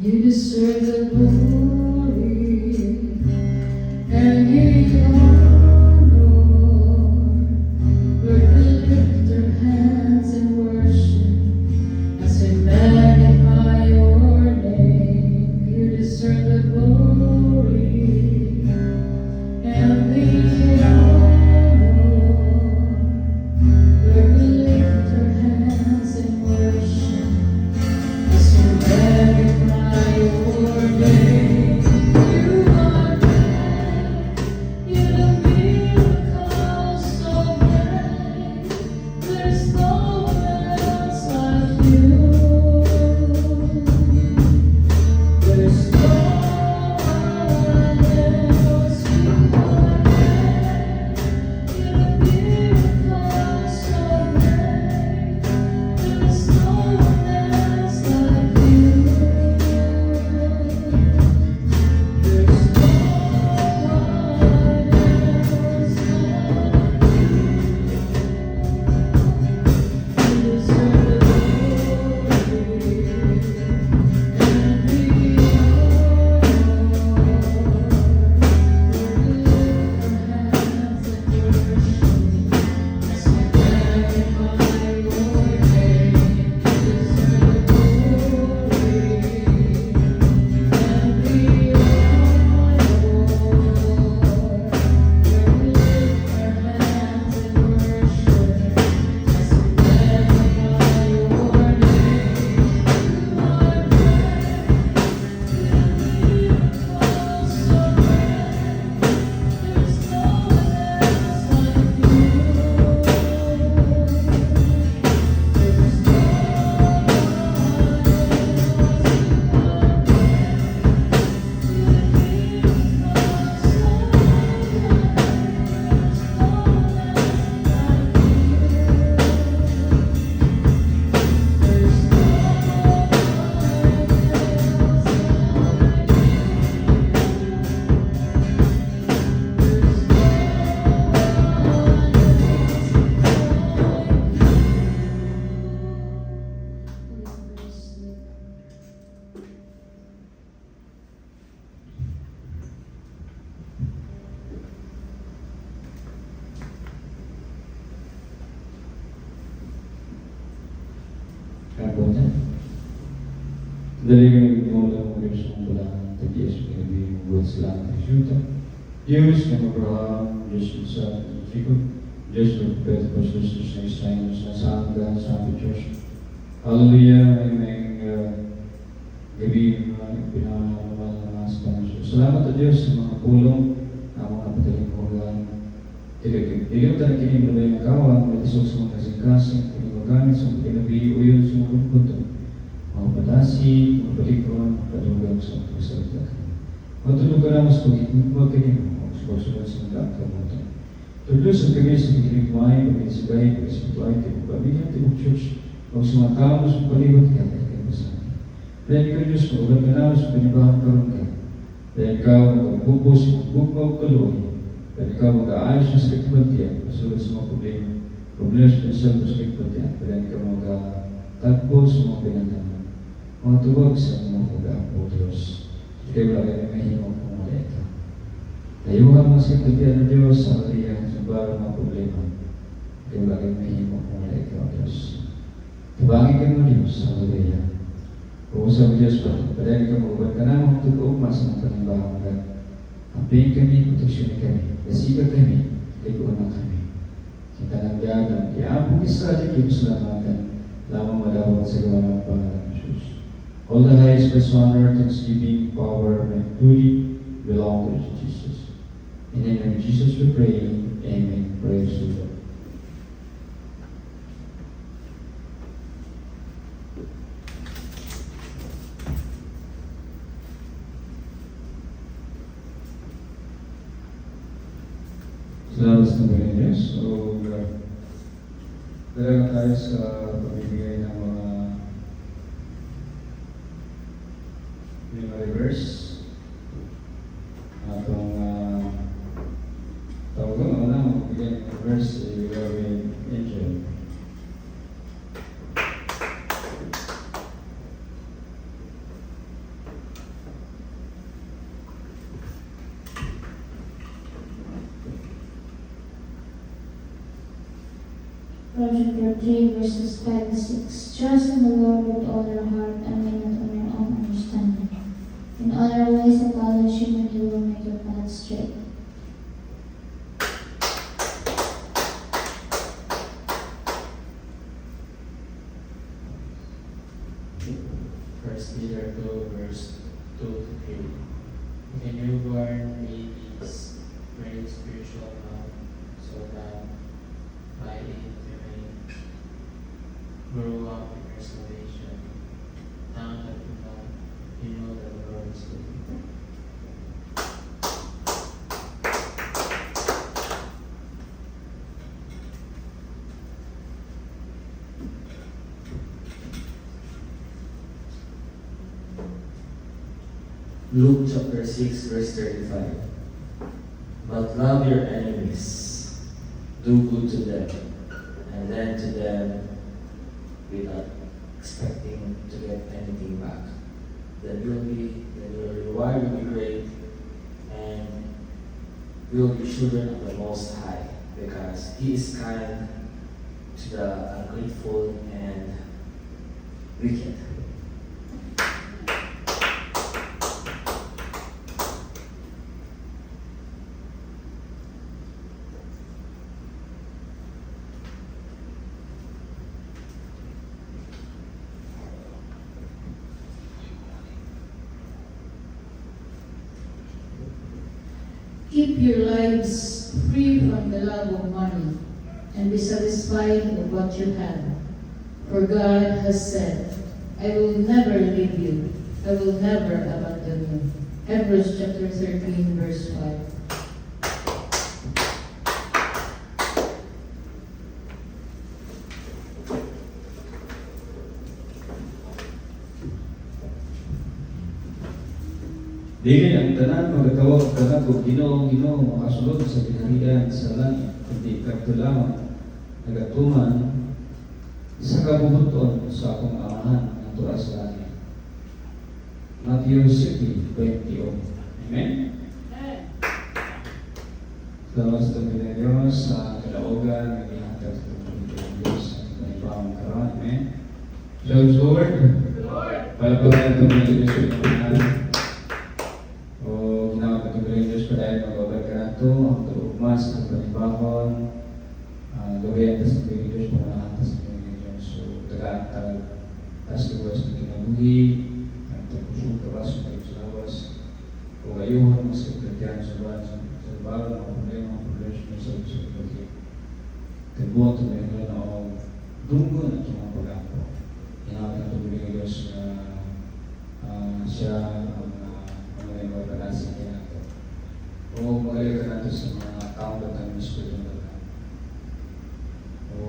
You deserve the glory and the honor. Lord, we lift our hands in worship as we magnify your name. You deserve the glory and the honor. Lord, we lift our hands in worship as we magnify your name. You are great, you do miracles so great. There's no one else like you. There's no one else. You are great, you do miracles so great. There's no one else like you. There's no one else like you. You deserve the glory and the Kaponya. Dari mula Diyos mong bulangan, Diyos pinagiging buwan sa langit ng Yuta. Diyos ng Abraham, Diyos ng Isaac, ng Jacob, Diyos ng Propeta, Diyos ng Israel, Diyos ng Sangga, Sabi Diyos. Hallelujah, may gabi ng pinangamal ng mga Spanish. Salamat sa Diyos sa mga pulong na mga pataling organ. Dilim tayo kinimulay ng kawan, matisok sa mga kasing-kasing, kinimagamit sa mga pinabi, uyon sa mga punto. Mga patasi, mga balikon, mga padugang sa mga salita. Matulog ka naman sa pag-ibig kayo, mga susunod sa mga kakamutan. Tulog sa kami sa pag-ibig maay, pag-ibigay, pag-ibigay, pag-ibigay, pag church, pag sumakamo sa palibot ka, kayo sa akin. Dahil ikaw Diyos, paulat ka naman sa panibahan karoon ka. Dahil ikaw nagpupos, bukmaw kaluwi. Dahil ikaw mag-aayos na sa ikbatiyan, masulod sa mga problema sa pinsal sa ikbatiyan. Dahil ikaw mag-tagpo sa mga pinagdaman. Mga tuwag sa mga pag-aapo, Diyos. Ikaw wala kayo may himong pumaleta. Tayuhan mga sa ikbatiyan ng Diyos sa kaliyan sa barang mga problema. Ikaw wala kayo may himong pumaleta, Diyos. Tabangin kayo mo, Diyos, sa kaliyan. Uusap Diyos pa, padahal ikaw mag-ubat ka na mga tutuugma sa mga panimbahan ka. Amping kami, proteksyonin kami, kasiga kami, ikuunan kami. Kita ng diyagan, iapong isa di kayo salamatan, lamang madawag sa gawa ng pangalan ng Jesus. All the highest praise, honor, thanksgiving, power, and glory belong to Jesus. In the name of Jesus we pray, amen. Praise the Lord. Salamat sa Panginoon Diyos. So, talaga tayo sa pamibigay ng mga verse. Atong tawag ko, magbigay ng verse, Gawin Angel. Proverbs chapter 3, verses 5 to 6. Trust in the Lord with all your heart and lean not on your own understanding. In all your ways acknowledge Him, and He will make your path straight. First Peter 2, verse 2 to 3. The newborn babies pray spiritual milk, so that by it you may grow up in your salvation. Now that you know that the Lord is with you. Luke chapter 6, verse 35. But love your enemies, do good to them, and lend to them without expecting to get anything back. Then your reward will be great, and we will be children of the Most High, because He is kind to the ungrateful and wicked. Keep your lives free from the love of money and be satisfied with what you have. For God has said, I will never leave you, I will never abandon you. Hebrews chapter 13, verse 5. Dili ang tanan magtawag kana kung Ginoo makasulod sa pinaharian sa langit kundi kadto lamang nagatuman sa kabubuton sa akong amahan nga tuwa sa langit. Matthew 7:20. Amen. Salamat sa Panginoon sa kalaugan ng ihatag sa Diyos sa ibang karon. Amen. Praise the Lord. Palapalan ng Diyos sa pangalan. Dahil magbabar ka na ito, ang tulugmas, ang panibakon, gawain tas ng Diyos, pamanahan tas ng Diyos. So, tagaan, tas luwas ng kinabuhi, ang tapusong kabas, ang tagus-lawas, o gayuhan, mas kapitihan sa bahan, sa bahan, mga problema, sa pagkakas. Tibuan ito na yun na o dunggo na ito mga pag-ako. Hinawag na ito ng Diyos na siya ang mga magpapalasa niya. O magaling ka natin sa mga taong batang Espiritu ng Daga. O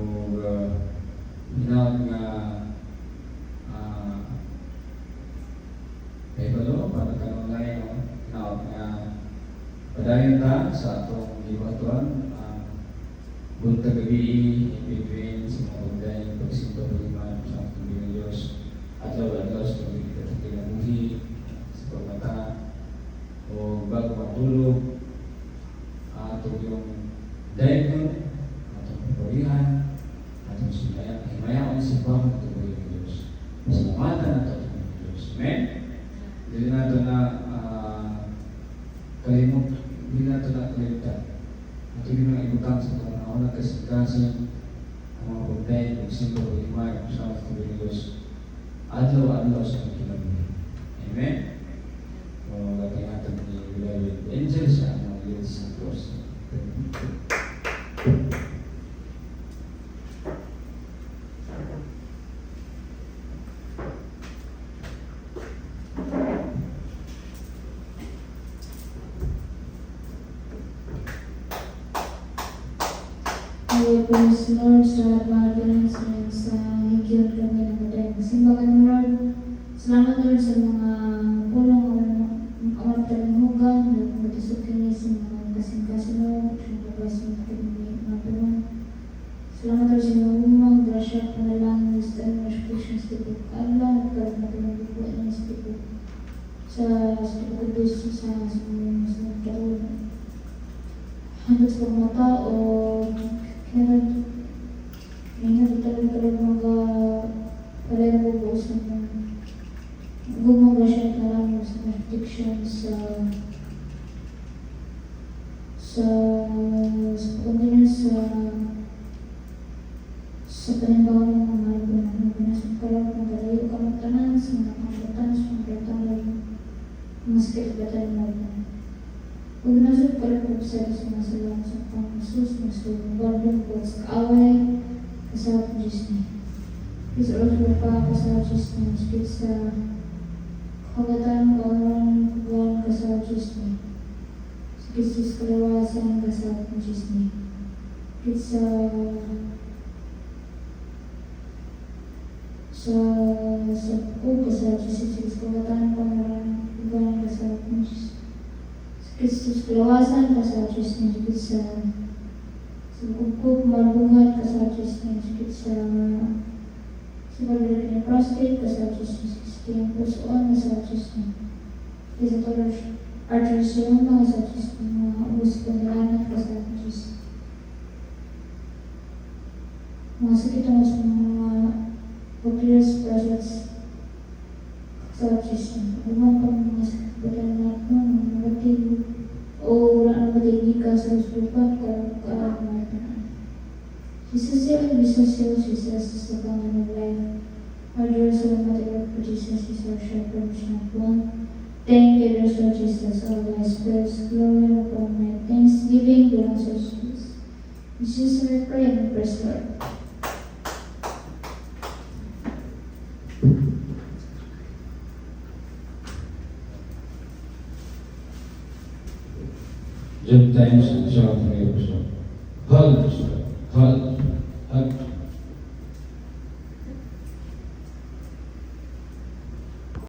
hinawag nga kay Balo, para tanong na yun, hinawag nga padayon ta sa atong ibatuan, buntag gabi, in-between sa mga bagay, pagsinto ng iman sa atong Diyos, at law-adlaw sa pagkikita sa kinabuhi, sa pagmata, o bago matulog, atong yung dayon, atong pagparihan, atong himayaon sa pang atong ng Diyos. Masalamatan nato atong Diyos. Amen? Hindi nato na kalimut, hindi nato na kalimutan. Ato yung mga ibutang sa mga naunang kasikasin, ang mga pagdayon, magsimba, pag-himay, sa atong ng Diyos. Adlaw-adlaw sa mga kinabuhi. Amen? O tingatan ni William Angel sa mga Lils sa Cross. Praise Lord, sa pagdalangin sa higyan kami ng madaling simbahan, Lord. Salamat, Lord, sa mga pulong awang talingugan na matusok kini sa mga kasing-kasing, Lord, sa mga basing mga pulong. Salamat, Lord, sa mga umang, grasya, panalangin, wisdom, restriction, stipik, Allah, at matulong po ng stipik sa stipik sa mga karoon. Hanggang sa mga tao, kaya may pagkabina sa panimbawa ng mga mahal ko na pinasok ka lang kung galayo ka magtanan sa mga pangkatan sa mga pagtanay mga sakit batan mo na. Huwag nasod ka lang kung sa mga salamat sa Panginoon mas lumabang ko sa kaaway kasama ng Diyos niya. Please also pa kasama Diyos niya sakit sa kagatan kaawang kagawang kasama Diyos niya. Sakit sa kalawasan kasama ng Diyos niya. Sakit sa pagkog kasama Diyos niya. Sakit sa kagatan kaawang kasama ng Diyos. Sakit sa kalawasan kasama Diyos niya. Sakit sa pagkog malungat kasama Diyos niya. Sakit sa pagkog ng prostate kasama Diyos niya. Sakit sa pusoon kasama Diyos niya. Sakit sa arteriosoma kasama Diyos niya. Mga ubos pangalanan kasama Diyos. Mga sakit ang sa mga pag-clears projects kasama Diyos niya. Umang pang mga sakit badan natin mga negative o wala na matigil ka sa usupan ka Jesus heal, Jesus heal, Jesus is the fountain of life. Our dear soul, Mother of Jesus is our shepherd, not one. Thank you, Lord Jesus, all thy spirits, glory upon my thanksgiving belongs to Jesus. In Jesus we pray and praise Lord. Diyan tayo sa mga Panginoon. Hallelujah. Hallelujah.